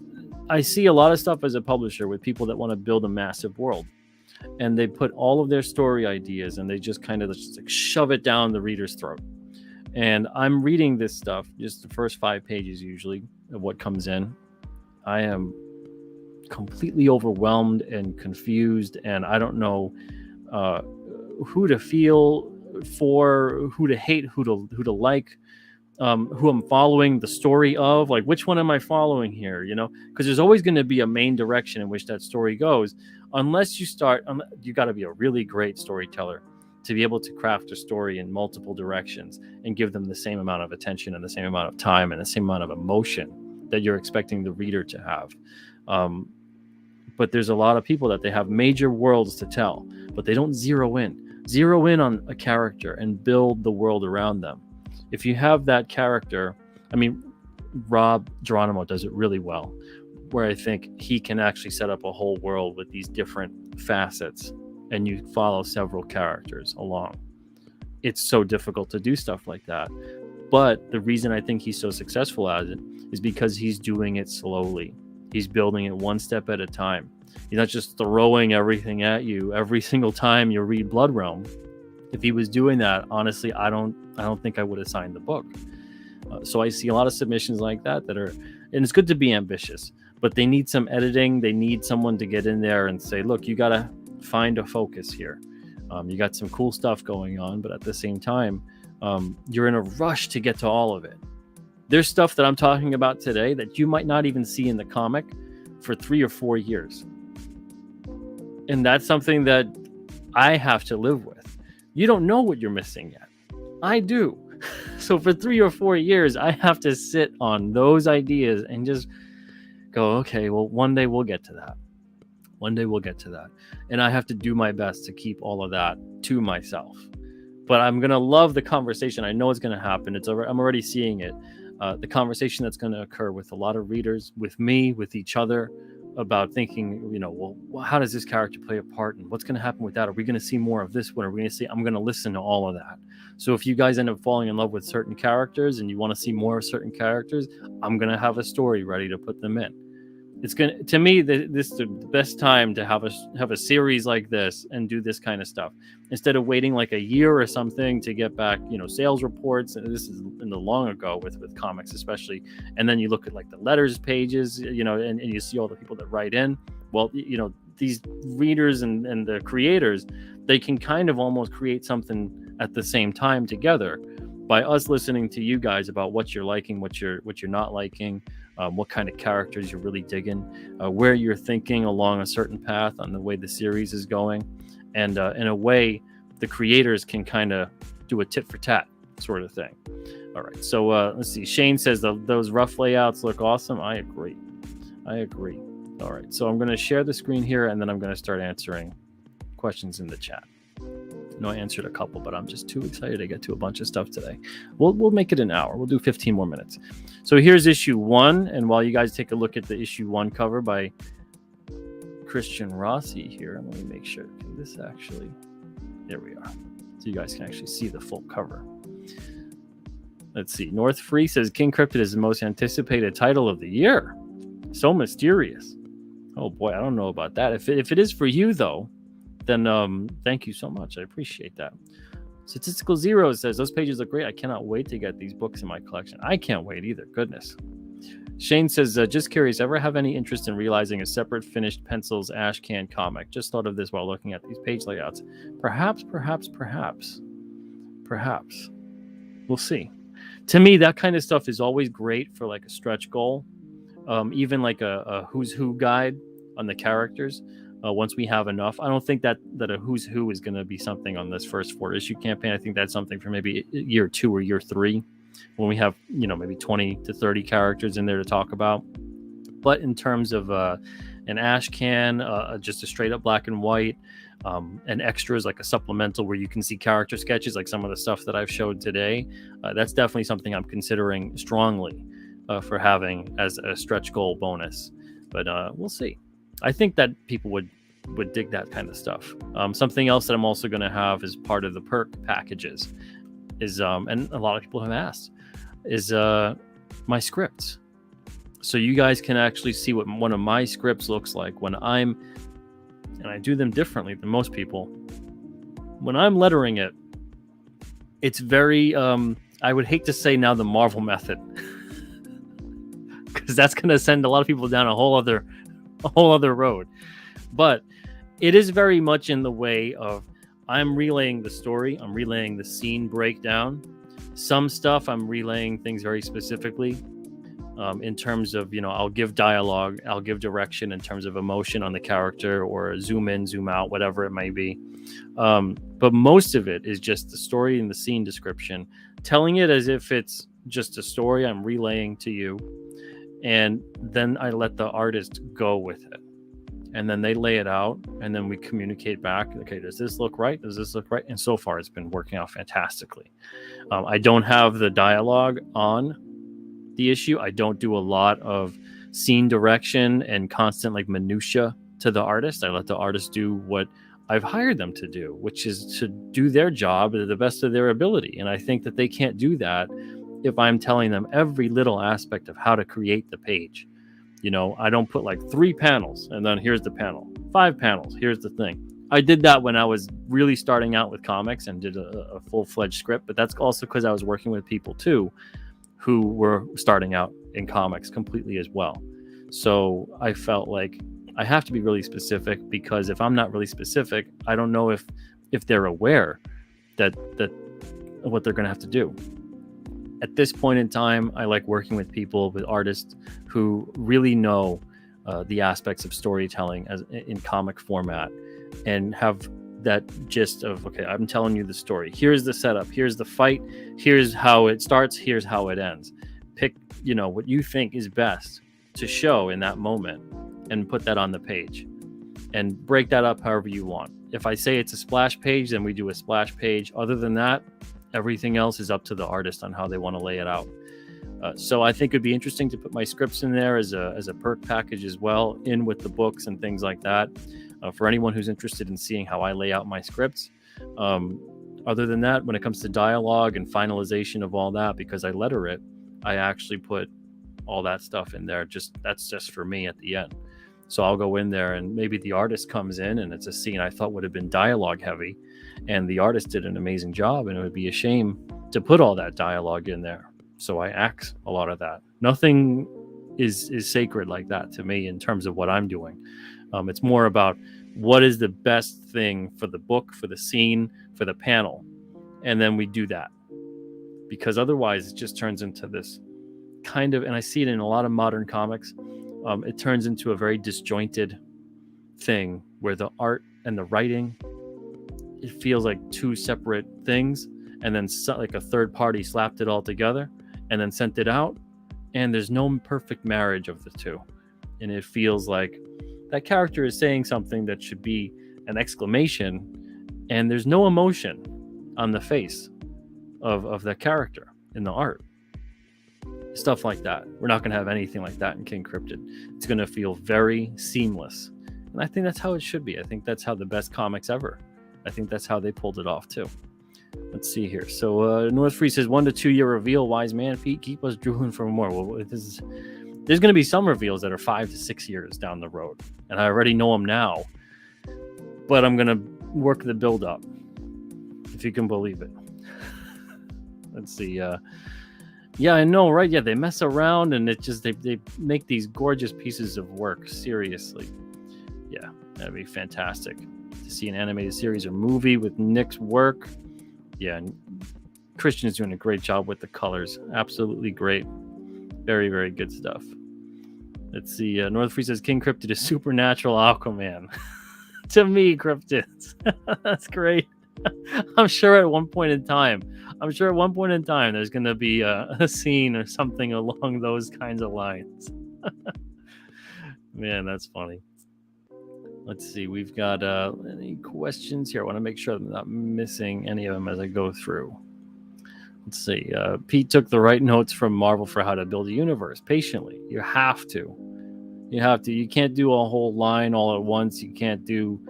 I see a lot of stuff as a publisher with people that want to build a massive world. And they put all of their story ideas and they just kind of just like shove it down the reader's throat. And I'm reading this stuff, just the first 5 pages usually of what comes in. I am completely overwhelmed and confused, and I don't know who to feel for, who to hate, who to like, who I'm following the story of. Like, which one am I following here? You know, because there's always going to be a main direction in which that story goes, unless you got to be a really great storyteller to be able to craft a story in multiple directions and give them the same amount of attention and the same amount of time and the same amount of emotion that you're expecting the reader to have. But there's a lot of people that they have major worlds to tell, but they don't zero in on a character and build the world around them. If you have that character, I mean, Rob Geronimo does it really well, where I think he can actually set up a whole world with these different facets and you follow several characters along. It's so difficult to do stuff like that. But the reason I think he's so successful at it is because he's doing it slowly. He's building it one step at a time. He's not just throwing everything at you every single time you read Blood Realm. If he was doing that, honestly, I don't think I would have signed the book. So I see a lot of submissions like that are, and it's good to be ambitious, but they need some editing. They need someone to get in there and say, look, you got to find a focus here. You got some cool stuff going on, but at the same time, you're in a rush to get to all of it. There's stuff that I'm talking about today that you might not even see in the comic for 3 or 4 years. And that's something that I have to live with. You don't know what you're missing yet. I do. So for 3 or 4 years, I have to sit on those ideas and just go, okay, well, one day we'll get to that. One day we'll get to that. And I have to do my best to keep all of that to myself. But I'm going to love the conversation. I know it's going to happen. I'm already seeing it. The conversation that's going to occur with a lot of readers, with me, with each other, about thinking, well, how does this character play a part and what's going to happen with that? Are we going to see more of this one? Are we going to see? I'm going to listen to all of that. So if you guys end up falling in love with certain characters and you want to see more of certain characters, I'm going to have a story ready to put them in. It's going to me, this is the best time to have a series like this and do this kind of stuff instead of waiting like a year or something to get back, sales reports. And this is in the long ago with comics, especially. And then you look at like the letters pages, and you see all the people that write in. Well, these readers and the creators, they can kind of almost create something at the same time together by us listening to you guys about what you're liking, what you're not liking. What kind of characters you're really digging, where you're thinking along a certain path on the way the series is going. And in a way, the creators can kind of do a tit for tat sort of thing. All right, so let's see. Shane says those rough layouts look awesome. I agree. All right, so I'm going to share the screen here, and then I'm going to start answering questions in the chat. I know I answered a couple, but I'm just too excited to get to a bunch of stuff today. We'll make it an hour. We'll do 15 more minutes. So here's issue 1. And while you guys take a look at the issue 1 cover by Christian Rossi here, let me make sure. Can this actually... There we are. So you guys can actually see the full cover. Let's see. North Free says King Cryptid is the most anticipated title of the year. So mysterious. Oh boy, I don't know about that. If it is for you though, then thank you so much. I appreciate that. Statistical Zero says those pages look great. I cannot wait to get these books in my collection. I can't wait either. Goodness. Shane says, just curious, ever have any interest in realizing a separate finished pencils ash can comic? Just thought of this while looking at these page layouts. Perhaps. We'll see. To me, that kind of stuff is always great for like a stretch goal. Even like a who's who guide on the characters. Once we have enough, I don't think that a who's who is going to be something on this first 4-issue campaign. I think that's something for maybe year 2 or year 3, when we have maybe 20 to 30 characters in there to talk about. But in terms of an ash can, just a straight up black and white, and extras like a supplemental where you can see character sketches like some of the stuff that I've showed today, that's definitely something I'm considering strongly for having as a stretch goal bonus. But we'll see. I think that people would dig that kind of stuff. Something else that I'm also going to have as part of the perk packages is, and a lot of people have asked, is my scripts. So you guys can actually see what one of my scripts looks like when and I do them differently than most people. When I'm lettering it, it's very, I would hate to say now the Marvel method, because that's going to send a lot of people down a whole other road. But it is very much in the way of, I'm relaying the story, I'm relaying the scene breakdown. Some stuff I'm relaying things very specifically, in terms of, I'll give dialogue, I'll give direction in terms of emotion on the character, or zoom in, zoom out, whatever it may be. But most of it is just the story and the scene description, telling it as if it's just a story I'm relaying to you. And then I let the artist go with it. And then they lay it out, and then we communicate back. Okay, does this look right? Does this look right? And so far, it's been working out fantastically. I don't have the dialogue on the issue. I don't do a lot of scene direction and constant like minutia to the artist. I let the artist do what I've hired them to do, which is to do their job to the best of their ability. And I think that they can't do that if I'm telling them every little aspect of how to create the page. I don't put like 3 panels and then here's the panel, 5 panels, here's the thing. I did that when I was really starting out with comics and did a full-fledged script, but that's also because I was working with people too who were starting out in comics completely as well. So I felt like I have to be really specific, because if I'm not really specific, I don't know if they're aware that what they're going to have to do. At this point in time, I like working with people, with artists who really know the aspects of storytelling in comic format, and have that gist of, okay, I'm telling you the story. Here's the setup. Here's the fight. Here's how it starts. Here's how it ends. Pick, what you think is best to show in that moment and put that on the page, and break that up however you want. If I say it's a splash page, then we do a splash page. Other than that, everything else is up to the artist on how they want to lay it out. So I think it'd be interesting to put my scripts in there as a perk package as well, in with the books and things like that, for anyone who's interested in seeing how I lay out my scripts. Other than that, when it comes to dialogue and finalization of all that, because I letter it, I actually put all that stuff in there. That's just for me at the end. So I'll go in there, and maybe the artist comes in and it's a scene I thought would have been dialogue heavy, and the artist did an amazing job, and it would be a shame to put all that dialogue in there. So I axe a lot of that. Nothing is sacred like that to me in terms of what I'm doing. It's more about what is the best thing for the book, for the scene, for the panel. And then we do that. Because otherwise it just turns into this kind of, and I see it in a lot of modern comics, it turns into a very disjointed thing where the art and the writing, it feels like 2 separate things, and then like a third party slapped it all together and then sent it out, and there's no perfect marriage of the two. And it feels like that character is saying something that should be an exclamation, and there's no emotion on the face of that character in the art. Stuff like that. We're not going to have anything like that in King Cryptid. It's going to feel very seamless. And I think that's how it should be. I think that's how the best comics ever. I think that's how they pulled it off too. Let's see here. So North Free says 1 to 2 year reveal. Wise man, Pete, keep us drooling for more. Well, there's going to be some reveals that are 5 to 6 years down the road, and I already know them now. But I'm going to work the build up, if you can believe it. Let's see. Yeah, I know, right? Yeah, they mess around, and it just they make these gorgeous pieces of work. Seriously, yeah, that'd be fantastic to see an animated series or movie with Nick's work. Yeah, Christian's doing a great job with the colors. Absolutely great. Very, very good stuff. Let's see. North Free says King Cryptid is supernatural Aquaman. To me, Cryptids. That's great. I'm sure at one point in time, there's going to be a scene or something along those kinds of lines. Man, that's funny. Let's see. We've got any questions here. I want to make sure I'm not missing any of them as I go through. Let's see. Pete took the right notes from Marvel for how to build a universe patiently. You have to. You can't do a whole line all at once. You can't do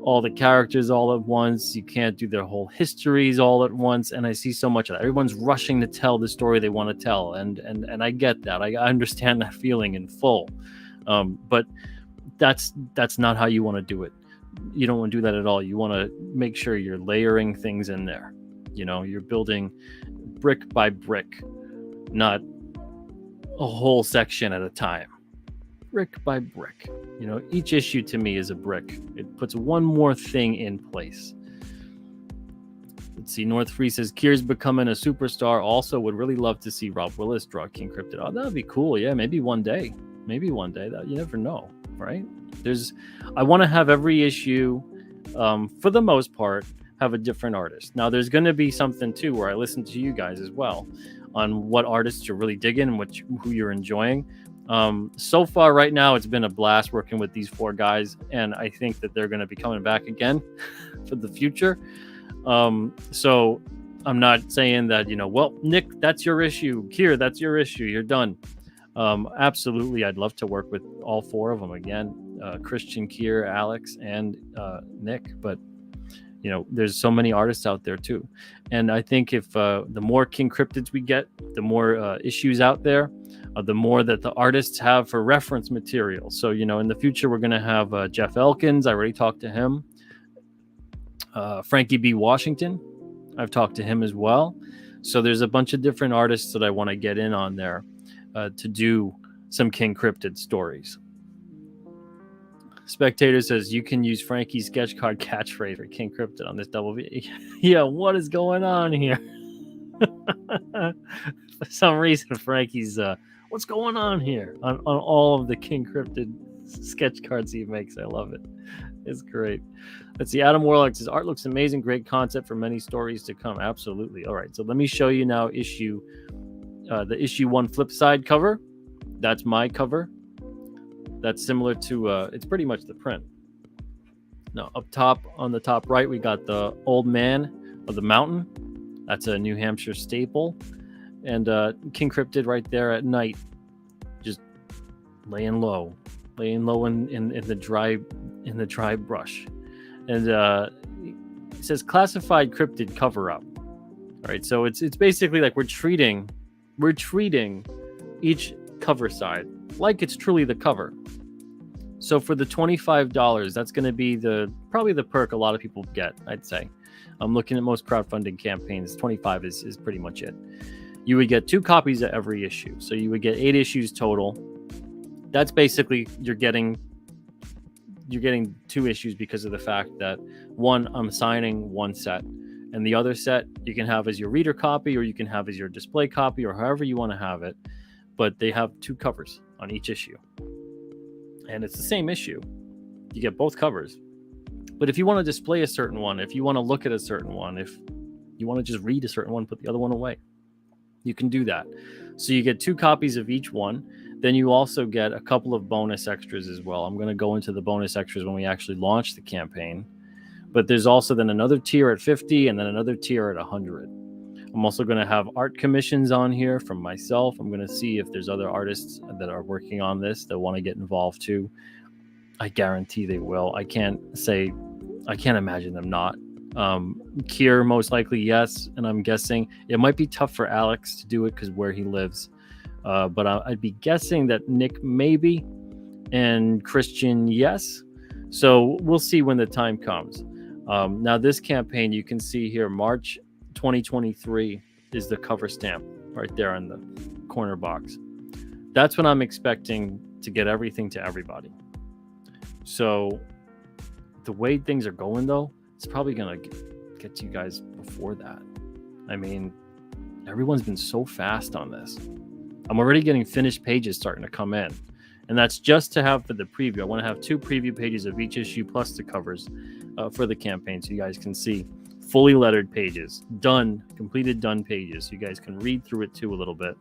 all the characters all at once. You can't do their whole histories all at once. And I see so much of that. Everyone's rushing to tell the story they want to tell. And I get that. I understand that feeling in full. But that's not how you want to do it. You don't want to do that at all. You want to make sure you're layering things in there. You're building brick by brick, not a whole section at a time. Brick by brick. Each issue to me is a brick. It puts one more thing in place. Let's see. North Free says Kier's becoming a superstar. Also, would really love to see Rob Willis draw King Cryptid. Oh, that would be cool. Yeah, maybe one day. That you never know, right? I want to have every issue, for the most part, have a different artist. Now, there's going to be something too where I listen to you guys as well on what artists you're really digging and who you're enjoying. So far right now, it's been a blast working with these 4 guys, and I think that they're going to be coming back again for the future. So I'm not saying that, well, Nick, that's your issue. Kier, that's your issue. You're done. Absolutely. I'd love to work with all 4 of them again. Christian, Kier, Alex, and Nick. But, there's so many artists out there too. And I think if the more King Cryptids we get, the more issues out there, the more that the artists have for reference material. So, in the future, we're going to have Jeff Elkins. I already talked to him. Frankie B. Washington. I've talked to him as well. So there's a bunch of different artists that I want to get in on there to do some King Cryptid stories. Spectator says you can use Frankie's sketch card catchphrase for King Cryptid on this double V. Yeah, what is going on here? For some reason, Frankie's what's going on here on all of the King Cryptid sketch cards he makes. I love it. It's great. Let's see. Adam Warlock says art looks amazing. Great concept for many stories to come. Absolutely. All right. So let me show you now the issue 1 flip side cover. That's my cover. That's similar to it's pretty much the print. Now up top on the top right, we got the Old Man of the Mountain. That's a New Hampshire staple. And King Cryptid right there at night, just laying low in the dry brush. And it says classified cryptid cover up. All right, so it's basically like we're treating each cover side like it's truly the cover. So for the $25, that's going to be probably the perk a lot of people get, I'd say. I'm looking at most crowdfunding campaigns. 25 is pretty much it. You would get 2 copies of every issue. So you would get 8 issues total. That's basically you're getting 2 issues because of the fact that 1, I'm signing 1 set, and the other set you can have as your reader copy, or you can have as your display copy, or however you want to have it. But they have 2 covers on each issue, and it's the same issue. You get both covers. But if you want to display a certain one, if you want to look at a certain one, if you want to just read a certain one, put the other one away, you can do that. So you get 2 copies of each one. Then you also get a couple of bonus extras as well. I'm going to go into the bonus extras when we actually launch the campaign. But there's also then another tier at 50 and then another tier at 100. I'm also going to have art commissions on here from myself. I'm going to see if there's other artists that are working on this that want to get involved too. I guarantee they will. I can't imagine them not. Kier, most likely, yes. And I'm guessing it might be tough for Alex to do it because where he lives. But I'd be guessing that Nick, maybe, and Christian, yes. So we'll see when the time comes. Now, this campaign, you can see here, March 2023 is the cover stamp right there in the corner box. That's when I'm expecting to get everything to everybody. So the way things are going, though, it's probably going to get to you guys before that. I mean, everyone's been so fast on this. I'm already getting finished pages starting to come in. And that's just to have for the preview. I want to have 2 preview pages of each issue plus the covers for the campaign so you guys can see fully lettered pages, completed done pages. So you guys can read through it too a little bit.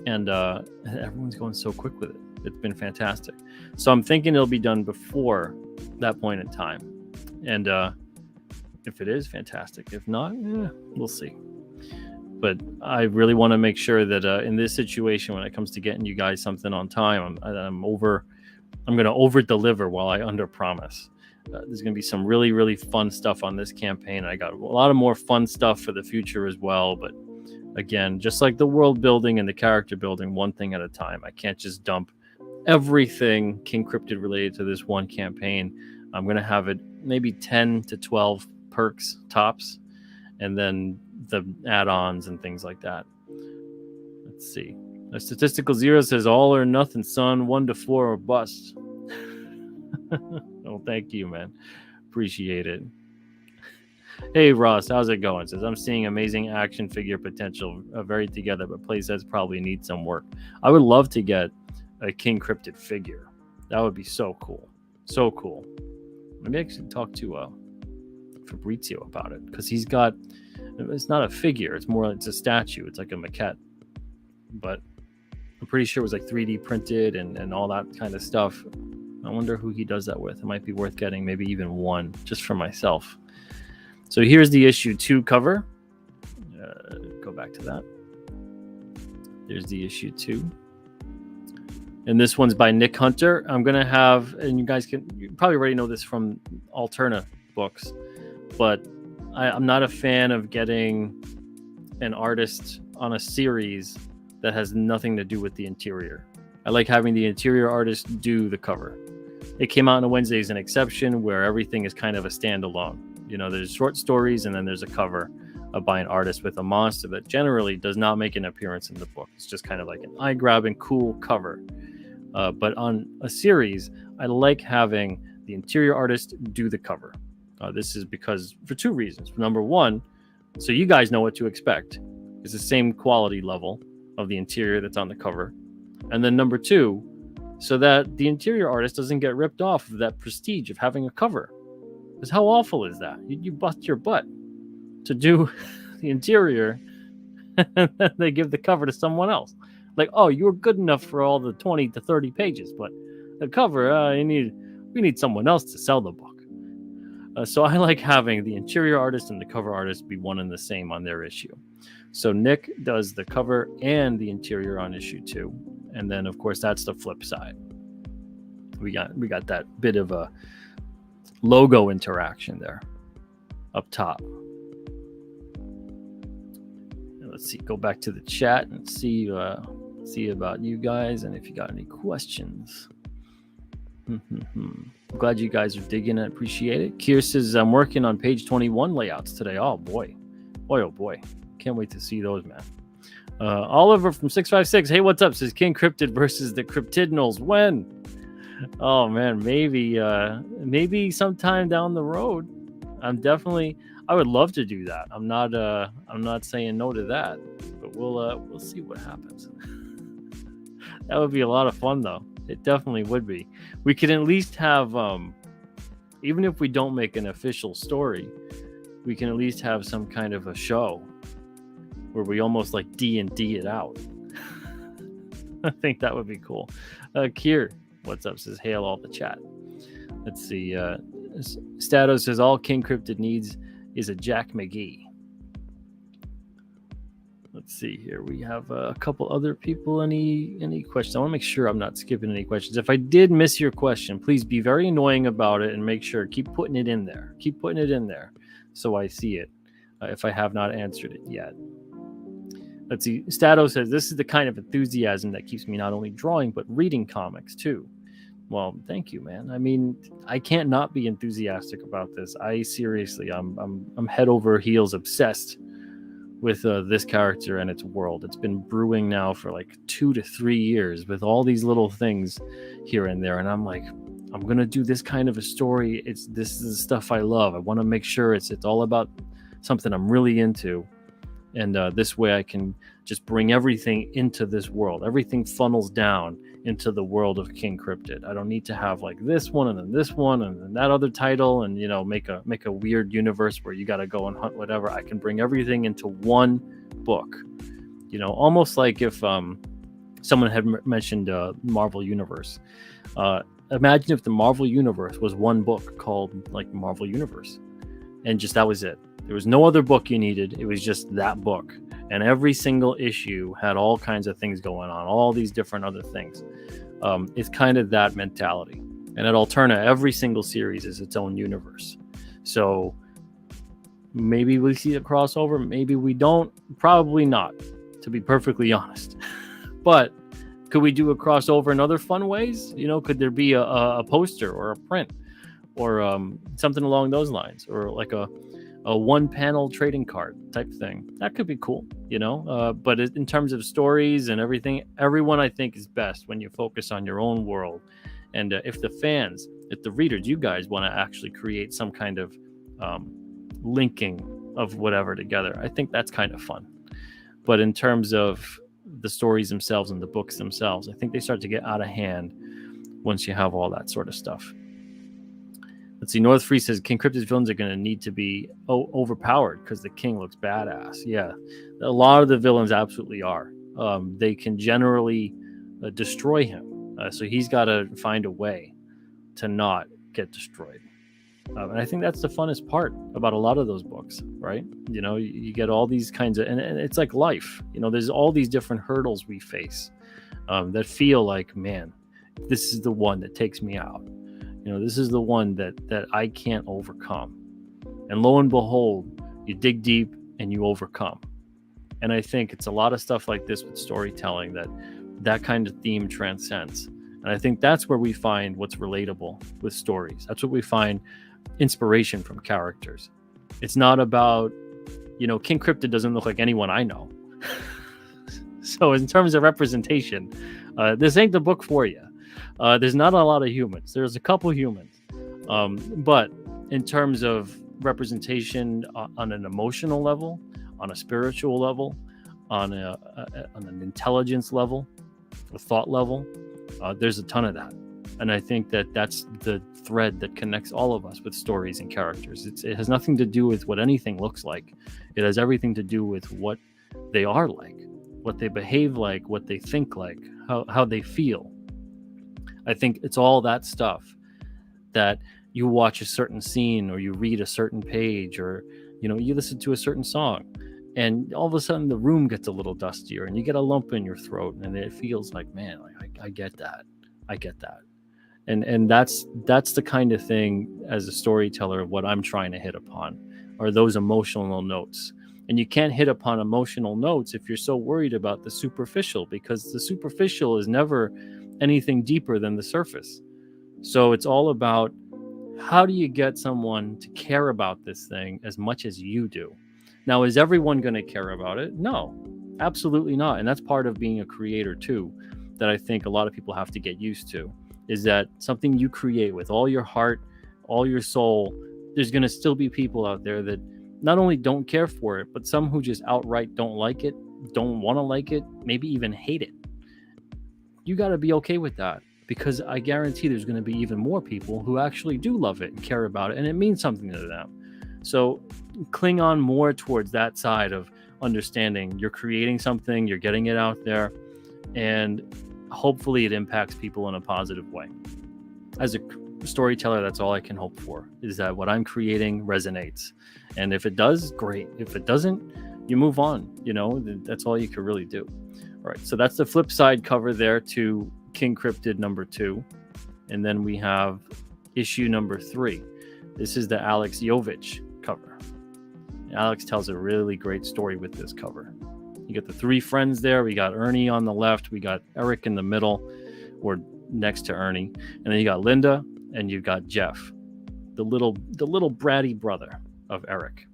And everyone's going so quick with it. It's been fantastic. So I'm thinking it'll be done before that point in time. And if it is, fantastic. If not, we'll see. But I really want to make sure that in this situation, when it comes to getting you guys something on time, I'm going to over deliver while I under promise. There's going to be some really, really fun stuff on this campaign. I got a lot of more fun stuff for the future as well. But again, just like the world building and the character building, one thing at a time. I can't just dump everything King Cryptid related to this one campaign. I'm going to have it maybe 10 to 12 perks tops, and then the add-ons and things like that. Let's see. A statistical 0 says all or nothing, son. 1 to 4 or bust. Oh, thank you, man. Appreciate it. Hey, Ross, how's it going? Says, I'm seeing amazing action figure potential, very together, but playsets probably need some work. I would love to get a King Cryptid figure. That would be so cool. So cool. Maybe I should talk to Fabrizio about it, because he's got, it's not a figure, it's a statue. It's like a maquette. But I'm pretty sure it was like 3D printed and all that kind of stuff. I wonder who he does that with. It might be worth getting maybe even one just for myself. So here's the issue 2 cover. Go back to that. There's the issue 2. And this one's by Nick Hunter. I'm going to have, and you probably already know this from Alterna books, but I'm not a fan of getting an artist on a series that has nothing to do with the interior. I like having the interior artist do the cover. It came out on a Wednesday as an exception where everything is kind of a standalone. You know, there's short stories and then there's a cover by an artist with a monster that generally does not make an appearance in the book. It's just kind of like an eye-grabbing, cool cover. But on a series, I like having the interior artist do the cover. This is because for 2 reasons. Number 1, so you guys know what to expect. It's the same quality level of the interior that's on the cover. And then number 2, so that the interior artist doesn't get ripped off of that prestige of having a cover. Because how awful is that? You bust your butt to do the interior and then they give the cover to someone else. Like, oh, you were good enough for all the 20 to 30 pages, but the cover, we need someone else to sell the book. So I like having the interior artist and the cover artist be one and the same on their issue. So Nick does the cover and the interior on issue 2. And then, of course, that's the flip side. We got that bit of a logo interaction there up top. Let's see, go back to the chat and see about you guys and if you got any questions. I'm glad you guys are digging it. Appreciate it. Kier says, I'm working on page 21 layouts today. Oh boy. Can't wait to see those, man. Oliver from 656. Hey, what's up? Says King Cryptid versus the Cryptidinals. When? Oh man, maybe sometime down the road. I would love to do that. I'm not saying no to that, but we'll see what happens. That would be a lot of fun, though. It definitely would be. We could at least have, even if we don't make an official story, we can at least have some kind of a show where we almost like D&D it out. I think that would be cool. Kier, what's up? Says hail all the chat. Let's see. Stato says all King Cryptid needs is a Jack McGee. Let's see here. We have a couple other people. Any questions? I want to make sure I'm not skipping any questions. If I did miss your question, please be very annoying about it and make sure keep putting it in there. Keep putting it in there so I see it if I have not answered it yet. Let's see. Stato says, this is the kind of enthusiasm that keeps me not only drawing, but reading comics too. Well, thank you, man. I mean, I can't not be enthusiastic about this. I seriously, I'm head over heels obsessed with this character and its world. It's been brewing now for like 2 to 3 years with all these little things here and there. And I'm like, I'm going to do this kind of a story. This is the stuff I love. I want to make sure it's all about something I'm really into. And this way I can just bring everything into this world. Everything funnels down into the world of King Cryptid. I don't need to have like this one and then this one and then that other title and, you know, make a weird universe where you got to go and hunt whatever. I can bring everything into one book, you know, almost like if someone had mentioned Marvel Universe. Imagine if the Marvel Universe was one book called like Marvel Universe, and just that was it. There was no other book you needed. It was just that book. And every single issue had all kinds of things going on, all these different other things. It's kind of that mentality. And at Alterna, every single series is its own universe. So maybe we see a crossover, maybe we don't. Probably not, to be perfectly honest. But could we do a crossover in other fun ways? You know, could there be a poster or a print or something along those lines, or like a one panel trading card type thing? That could be cool, you know. But in terms of stories and everything, everyone I think is best when you focus on your own world. And if the fans, if the readers, you guys want to actually create some kind of linking of whatever together, I think that's kind of fun. But in terms of the stories themselves and the books themselves, I think they start to get out of hand once you have all that sort of stuff. Let's see. North Free says King Cryptid's villains are going to need to be overpowered because the king looks badass. Yeah, a lot of the villains absolutely are. They can generally destroy him, so he's got to find a way to not get destroyed. And I think that's the funnest part about a lot of those books, right? You know, you get all these kinds of, and it's like life. You know, there's all these different hurdles we face that feel like, man, this is the one that takes me out. You know, this is the one that I can't overcome. And lo and behold, you dig deep and you overcome. And I think it's a lot of stuff like this with storytelling that kind of theme transcends. And I think that's where we find what's relatable with stories. That's what we find inspiration from characters. It's not about, you know, King Cryptid doesn't look like anyone I know. So in terms of representation, this ain't the book for you. There's not a lot of humans. There's a couple humans. But in terms of representation on an emotional level, on a spiritual level, on an intelligence level, a thought level, there's a ton of that. And I think that's the thread that connects all of us with stories and characters. It has nothing to do with what anything looks like. It has everything to do with what they are like, what they behave like, what they think like, how they feel. I think it's all that stuff that you watch a certain scene or you read a certain page or, you know, you listen to a certain song and all of a sudden the room gets a little dustier and you get a lump in your throat and it feels like, man, I get that. I get that. And that's the kind of thing as a storyteller, what I'm trying to hit upon are those emotional notes. And you can't hit upon emotional notes if you're so worried about the superficial, because the superficial is never anything deeper than the surface. So it's all about, how do you get someone to care about this thing as much as you do? Now, is everyone going to care about it? No, absolutely not. And that's part of being a creator too, that I think a lot of people have to get used to, is that something you create with all your heart, all your soul, there's going to still be people out there that not only don't care for it, but some who just outright don't like it, don't want to like it, maybe even hate it. You got to be okay with that, because I guarantee there's going to be even more people who actually do love it and care about it, and it means something to them. So cling on more towards that side of understanding you're creating something, you're getting it out there, and hopefully it impacts people in a positive way. As a storyteller, that's all I can hope for, is that what I'm creating resonates. And if it does, great. If it doesn't, you move on. That's all you could really do. All right, so that's the flip side cover there to King Cryptid number 2. And then we have issue number 3. This is the Alex Jovich cover. Alex tells a really great story with this cover. You get the 3 friends there. We got Ernie on the left. We got Eric in the middle, or next to Ernie. And then you got Linda, and you got Jeff, the little bratty brother of Eric.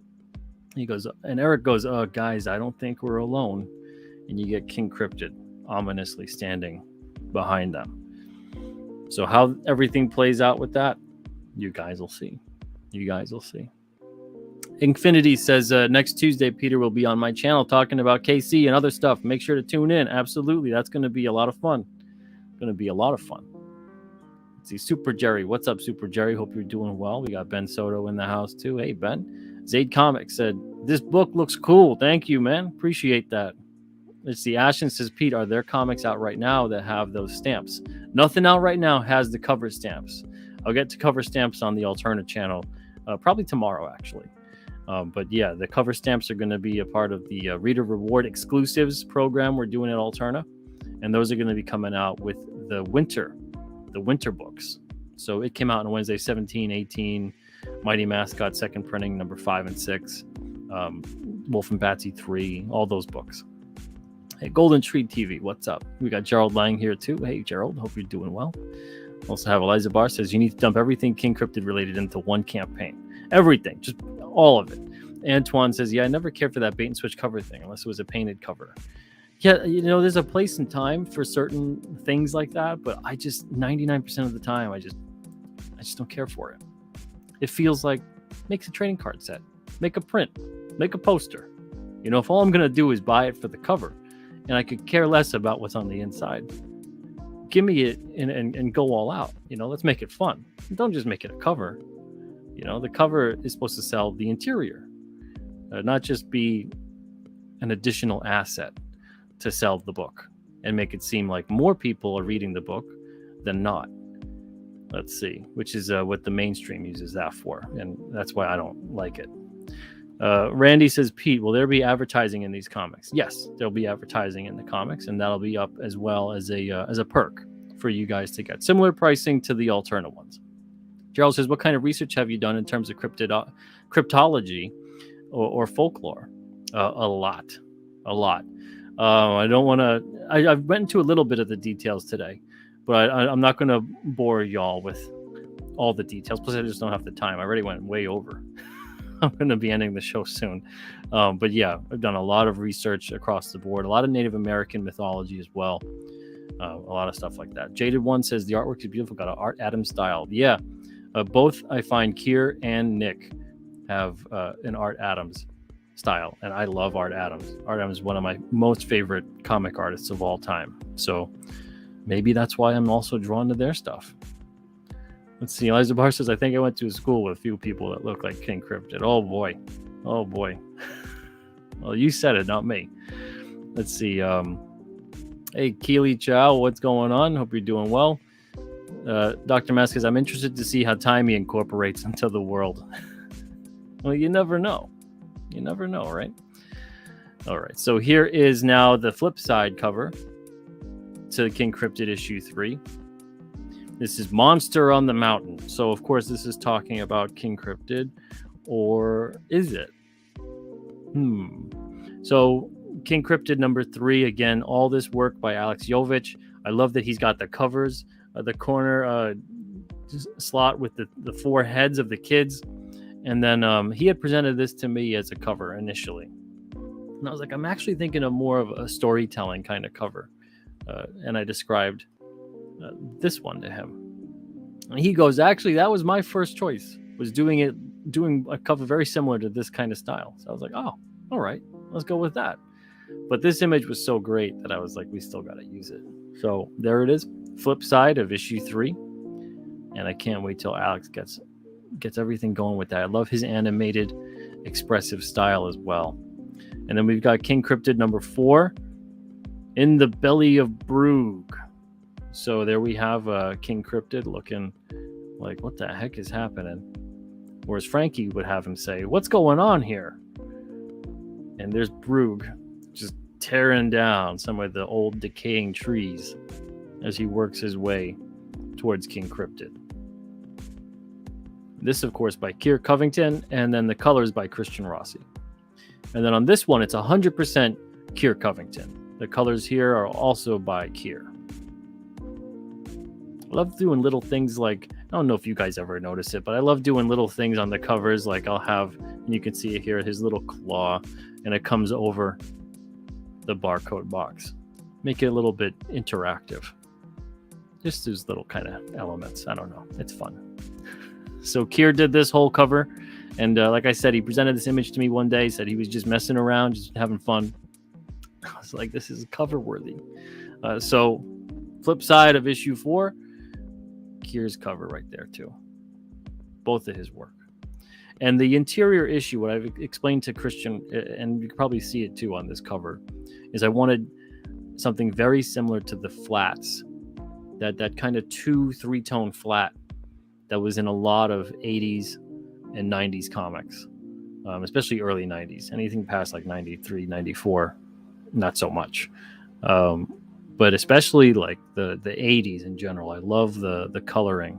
And Eric goes, guys, I don't think we're alone. And you get King Cryptid ominously standing behind them. So how everything plays out with that, you guys will see. Infinity says, next Tuesday, Peter will be on my channel talking about KC and other stuff. Make sure to tune in. Absolutely. That's going to be a lot of fun. Let's see. Super Jerry. What's up, Super Jerry? Hope you're doing well. We got Ben Soto in the house, too. Hey, Ben. Zaid Comics said, this book looks cool. Thank you, man. Appreciate that. Let's see. Ashton says, Pete, are there comics out right now that have those stamps? Nothing out right now has the cover stamps. I'll get to cover stamps on the Alterna channel probably tomorrow, actually. But yeah, the cover stamps are going to be a part of the Reader Reward Exclusives program we're doing at Alterna. And those are going to be coming out with the winter books. So it came out on Wednesday, 17, 18, Mighty Mascot, second printing, number 5 and 6, Wolf and Batsy 3, all those books. Hey, Golden Tree TV, what's up? We got Gerald Lang here too. Hey, Gerald, hope you're doing well. Also have Eliza Barr says, you need to dump everything King Cryptid related into one campaign. Everything, just all of it. Antoine says, yeah, I never cared for that bait and switch cover thing unless it was a painted cover. Yeah, there's a place and time for certain things like that, but I just 99% of the time I just don't care for it. It feels like make a trading card set, make a print, make a poster. If all I'm gonna do is buy it for the cover, and I could care less about what's on the inside, give me it and go all out. Let's make it fun. Don't just make it a cover. The cover is supposed to sell the interior, not just be an additional asset to sell the book and make it seem like more people are reading the book than not. Let's see, which is what the mainstream uses that for, and that's why I don't like it. Randy says, Pete, will there be advertising in these comics? Yes, there'll be advertising in the comics, and that'll be up as well as a perk for you guys to get. Similar pricing to the Alterna ones. Gerald says, what kind of research have you done in terms of cryptology or folklore? A lot. I don't want to... I went into a little bit of the details today, but I'm not going to bore y'all with all the details. Plus, I just don't have the time. I already went way over. I'm going to be ending the show soon. But yeah, I've done a lot of research across the board, a lot of Native American mythology as well. A lot of stuff like that. Jaded One says, the artwork is beautiful, got an Art Adams style. Yeah, both I find Kier and Nick have an Art Adams style, and I love Art Adams. Art Adams is one of my most favorite comic artists of all time. So maybe that's why I'm also drawn to their stuff. Let's see. Eliza Barr says, I think I went to a school with a few people that look like King Cryptid. Oh, boy. Well, you said it, not me. Let's see. Hey, Keely Chow, what's going on? Hope you're doing well. Dr. Mask says, I'm interested to see how time he incorporates into the world. Well, you never know. Right? All right. So here is now the flip side cover to King Cryptid issue 3. This is Monster on the Mountain. So, of course, this is talking about King Cryptid, or is it? So, King Cryptid number 3, again, all this work by Alex Jovich. I love that he's got the covers, the corner slot with the 4 heads of the kids. And then he had presented this to me as a cover initially. And I was like, I'm actually thinking of more of a storytelling kind of cover. And I described this one to him. And he goes, actually, that was my first choice, was doing a cover very similar to this kind of style. So I was like, oh, all right, let's go with that. But this image was so great that I was like, we still got to use it. So there it is, flip side of issue 3. And I can't wait till Alex gets everything going with that. I love his animated, expressive style as well. And then we've got King Cryptid number 4, In the Belly of Brugh. So there we have King Cryptid looking like, what the heck is happening? Or as Frankie would have him say, what's going on here? And there's Brugge just tearing down some of the old decaying trees as he works his way towards King Cryptid. This, of course, by Keir Covington, and then the colors by Christian Rossi. And then on this one, it's 100% Keir Covington. The colors here are also by Keir. I love doing little things like, I don't know if you guys ever notice it, but I love doing little things on the covers. Like I'll have, and you can see it here, his little claw, and it comes over the barcode box. Make it a little bit interactive. Just those little kind of elements. I don't know. It's fun. So Keir did this whole cover. And like I said, he presented this image to me one day. He said he was just messing around, just having fun. I was like, this is cover worthy. So flip side of issue 4, Keir's cover right there too. Both of his work. And the interior issue, what I've explained to Christian, and you can probably see it too on this cover, is I wanted something very similar to the flats. That kind of 2-3 tone flat that was in a lot of 80s and 90s comics, especially early 90s. Anything past like 93, 94, not so much. But especially like the 80s in general. I love the coloring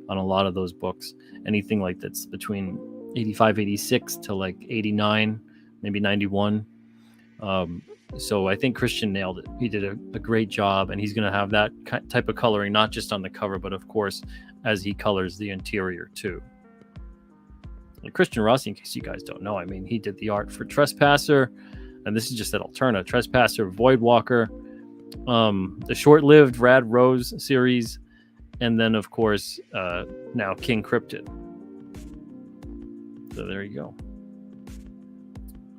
on a lot of those books. Anything like that's between 85, 86 to like 89, maybe 91. So I think Christian nailed it. He did a great job, and he's going to have that type of coloring, not just on the cover, but of course, as he colors the interior too. And Christian Rossi, in case you guys don't know, I mean, he did the art for Trespasser, and this is just an Alterna, Trespasser, Voidwalker, the short-lived Rad Rose series, and then, of course, now King Cryptid. So there you go.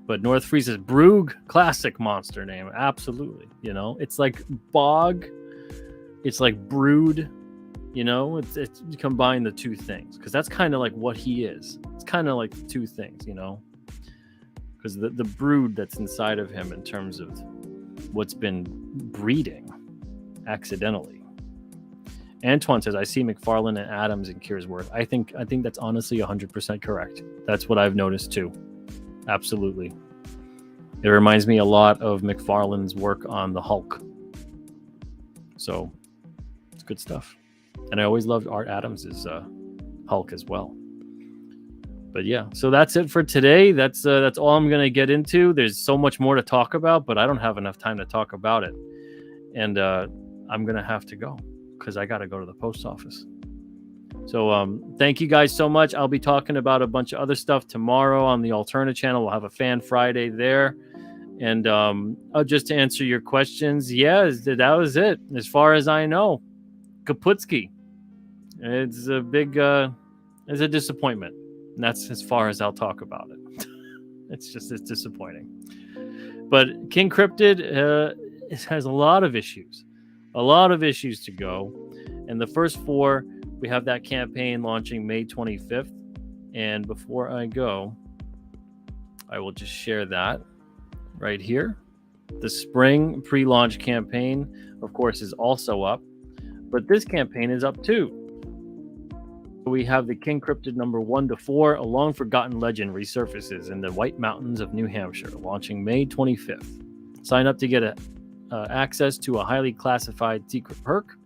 But North Free says, Brugge, classic monster name. Absolutely. You know, it's like Bog. It's like Brood. You know, it's you combine the two things. Because that's kind of like what he is. It's kind of like the two things, you know. Because the brood that's inside of him in terms of what's been breeding accidentally. Antoine says, I see McFarlane and Adams in Kiersworth. I think that's honestly 100% correct. That's what I've noticed too. Absolutely. It reminds me a lot of McFarlane's work on the Hulk. So it's good stuff. And I always loved Art Adams's Hulk as well. But yeah, so that's it for today. That's all I'm going to get into. There's so much more to talk about, but I don't have enough time to talk about it. And I'm going to have to go because I got to go to the post office. So thank you guys so much. I'll be talking about a bunch of other stuff tomorrow on the Alterna channel. We'll have a Fan Friday there. And just to answer your questions, yeah, that was it. As far as I know, Kaputski. It's a big, it's a disappointment. And that's as far as I'll talk about it. It's disappointing. But King Cryptid it has a lot of issues to go. And the first 4, we have that campaign launching May 25th. And before I go, I will just share that right here. The spring pre-launch campaign, of course, is also up. But this campaign is up too. We have the King Cryptid number 1 to 4, A Long Forgotten Legend resurfaces in the White Mountains of New Hampshire, launching May 25th. Sign up to get access to a highly classified secret perk.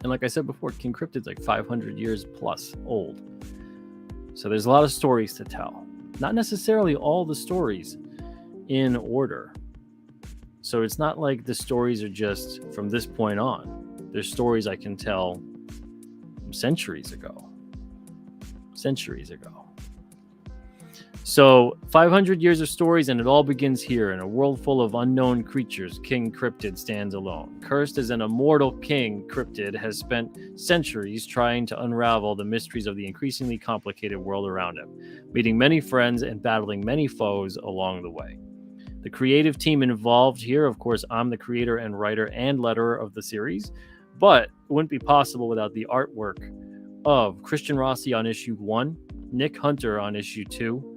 And like I said before, King Cryptid's like 500 years plus old. So there's a lot of stories to tell. Not necessarily all the stories in order. So it's not like the stories are just from this point on. There's stories I can tell from centuries ago. So 500 years of stories, and it all begins here. In a world full of unknown creatures, King Cryptid stands alone. Cursed as an immortal king, Cryptid has spent centuries trying to unravel the mysteries of the increasingly complicated world around him, meeting many friends and battling many foes along the way. The creative team involved here, of course, I'm the creator and writer and letterer of the series, but it wouldn't be possible without the artwork of Christian Rossi on issue 1, Nick Hunter on issue 2,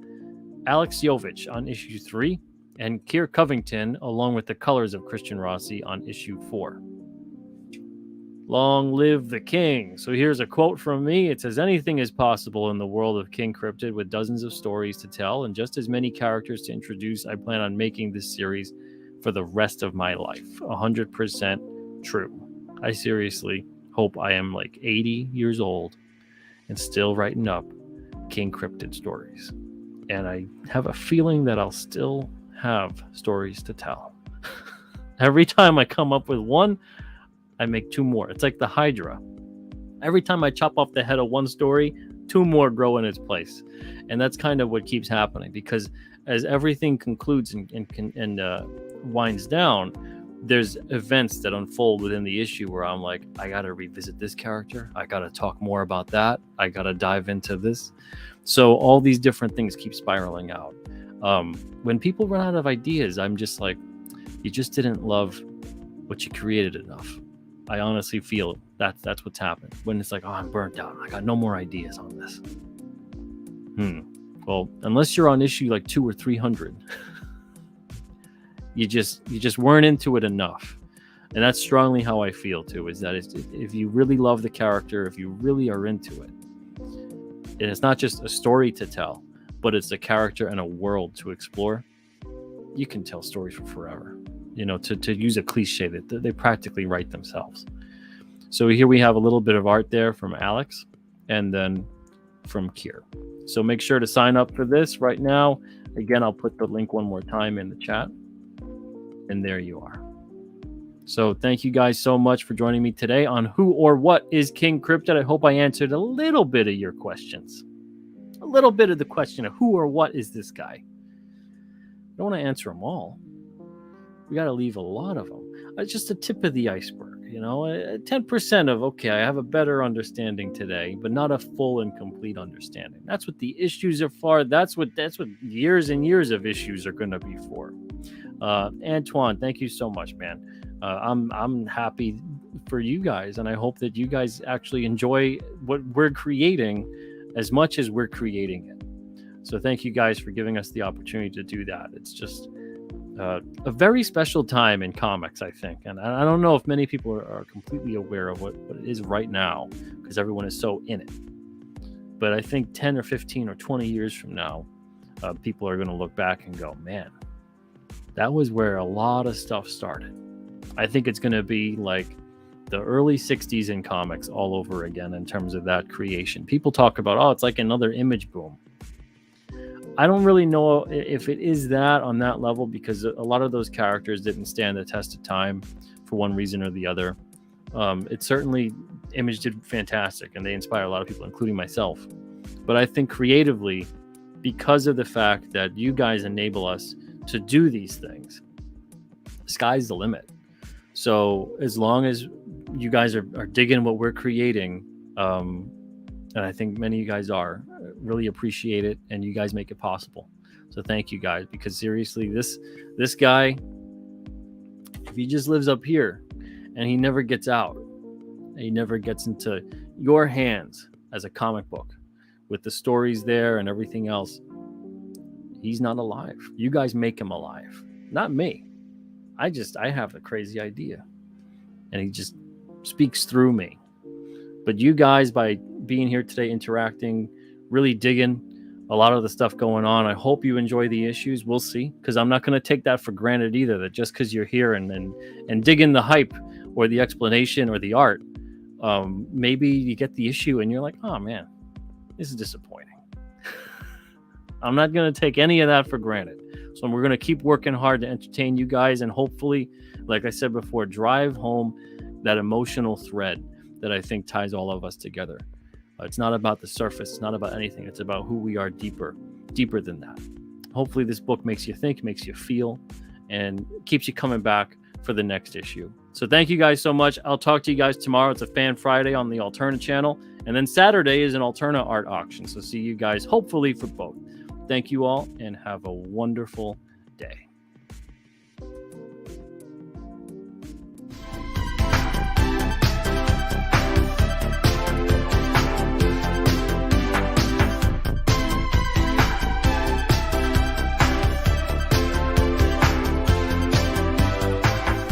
Alex Jovich on issue 3, and Keir Covington, along with the colors of Christian Rossi on issue 4. Long live the king. So here's a quote from me. It says, anything is possible in the world of King Cryptid with dozens of stories to tell and just as many characters to introduce. I plan on making this series for the rest of my life. 100% true. I seriously hope I am like 80 years old and still writing up King Cryptid stories. And I have a feeling that I'll still have stories to tell. Every time I come up with one, I make two more. It's like the Hydra. Every time I chop off the head of one story, two more grow in its place. And that's kind of what keeps happening, because as everything concludes and winds down, there's events that unfold within the issue where I'm like, I got to revisit this character. I got to talk more about that. I got to dive into this. So all these different things keep spiraling out. When people run out of ideas, I'm just like, you just didn't love what you created enough. I honestly feel that's what's happened. When it's like, oh, I'm burnt out. I got no more ideas on this. Well, unless you're on issue like 200 or 300, you just weren't into it enough. And that's strongly how I feel too, is that if you really love the character, if you really are into it, and it's not just a story to tell, but it's a character and a world to explore, you can tell stories for forever. You know, to use a cliche, that they practically write themselves. So here we have a little bit of art there from Alex and then from Kier. So make sure to sign up for this right now. Again, I'll put the link one more time in the chat. And there you are. So thank you guys so much for joining me today on Who or What is King Cryptid. I hope I answered a little bit of your questions. A little bit of the question of who or what is this guy. I don't want to answer them all. We got to leave a lot of them. It's just the tip of the iceberg, you know, 10% of, okay, I have a better understanding today, but not a full and complete understanding. That's what the issues are for. That's what years and years of issues are going to be for. Antoine, thank you so much, man. I'm happy for you guys, and I hope that you guys actually enjoy what we're creating as much as we're creating it. So thank you guys for giving us the opportunity to do that. It's just a very special time in comics, I think. And I don't know if many people are completely aware of what it is right now, because everyone is so in it. But I think 10 or 15 or 20 years from now, people are going to look back and go, man, that was where a lot of stuff started. I think it's going to be like the early 60s in comics all over again in terms of that creation. People talk about, oh, it's like another Image boom. I don't really know if it is that on that level, because a lot of those characters didn't stand the test of time for one reason or the other. It certainly, Image did fantastic, and they inspire a lot of people, including myself. But I think creatively, because of the fact that you guys enable us to do these things, the sky's the limit. So as long as you guys are digging what we're creating, and I think many of you guys are, really appreciate it, and you guys make it possible. So thank you guys, because seriously, this guy, if he just lives up here and he never gets out, and he never gets into your hands as a comic book with the stories there and everything else, he's not alive. You guys make him alive, not me. I have a crazy idea, and he just speaks through me. But you guys, by being here today, interacting, really digging a lot of the stuff going on, I hope you enjoy the issues. We'll see, because I'm not going to take that for granted either, that just because you're here and digging the hype or the explanation or the art, maybe you get the issue and you're like, oh man, this is disappointing. I'm not going to take any of that for granted. So we're going to keep working hard to entertain you guys, and hopefully, like I said before, drive home that emotional thread that I think ties all of us together. It's not about the surface. It's not about anything. It's about who we are deeper than that. Hopefully this book makes you think, makes you feel, and keeps you coming back for the next issue. So thank you guys so much. I'll talk to you guys tomorrow. It's a Fan Friday on the Alterna channel. And then Saturday is an Alterna art auction. So see you guys hopefully for both. Thank you all, and have a wonderful day.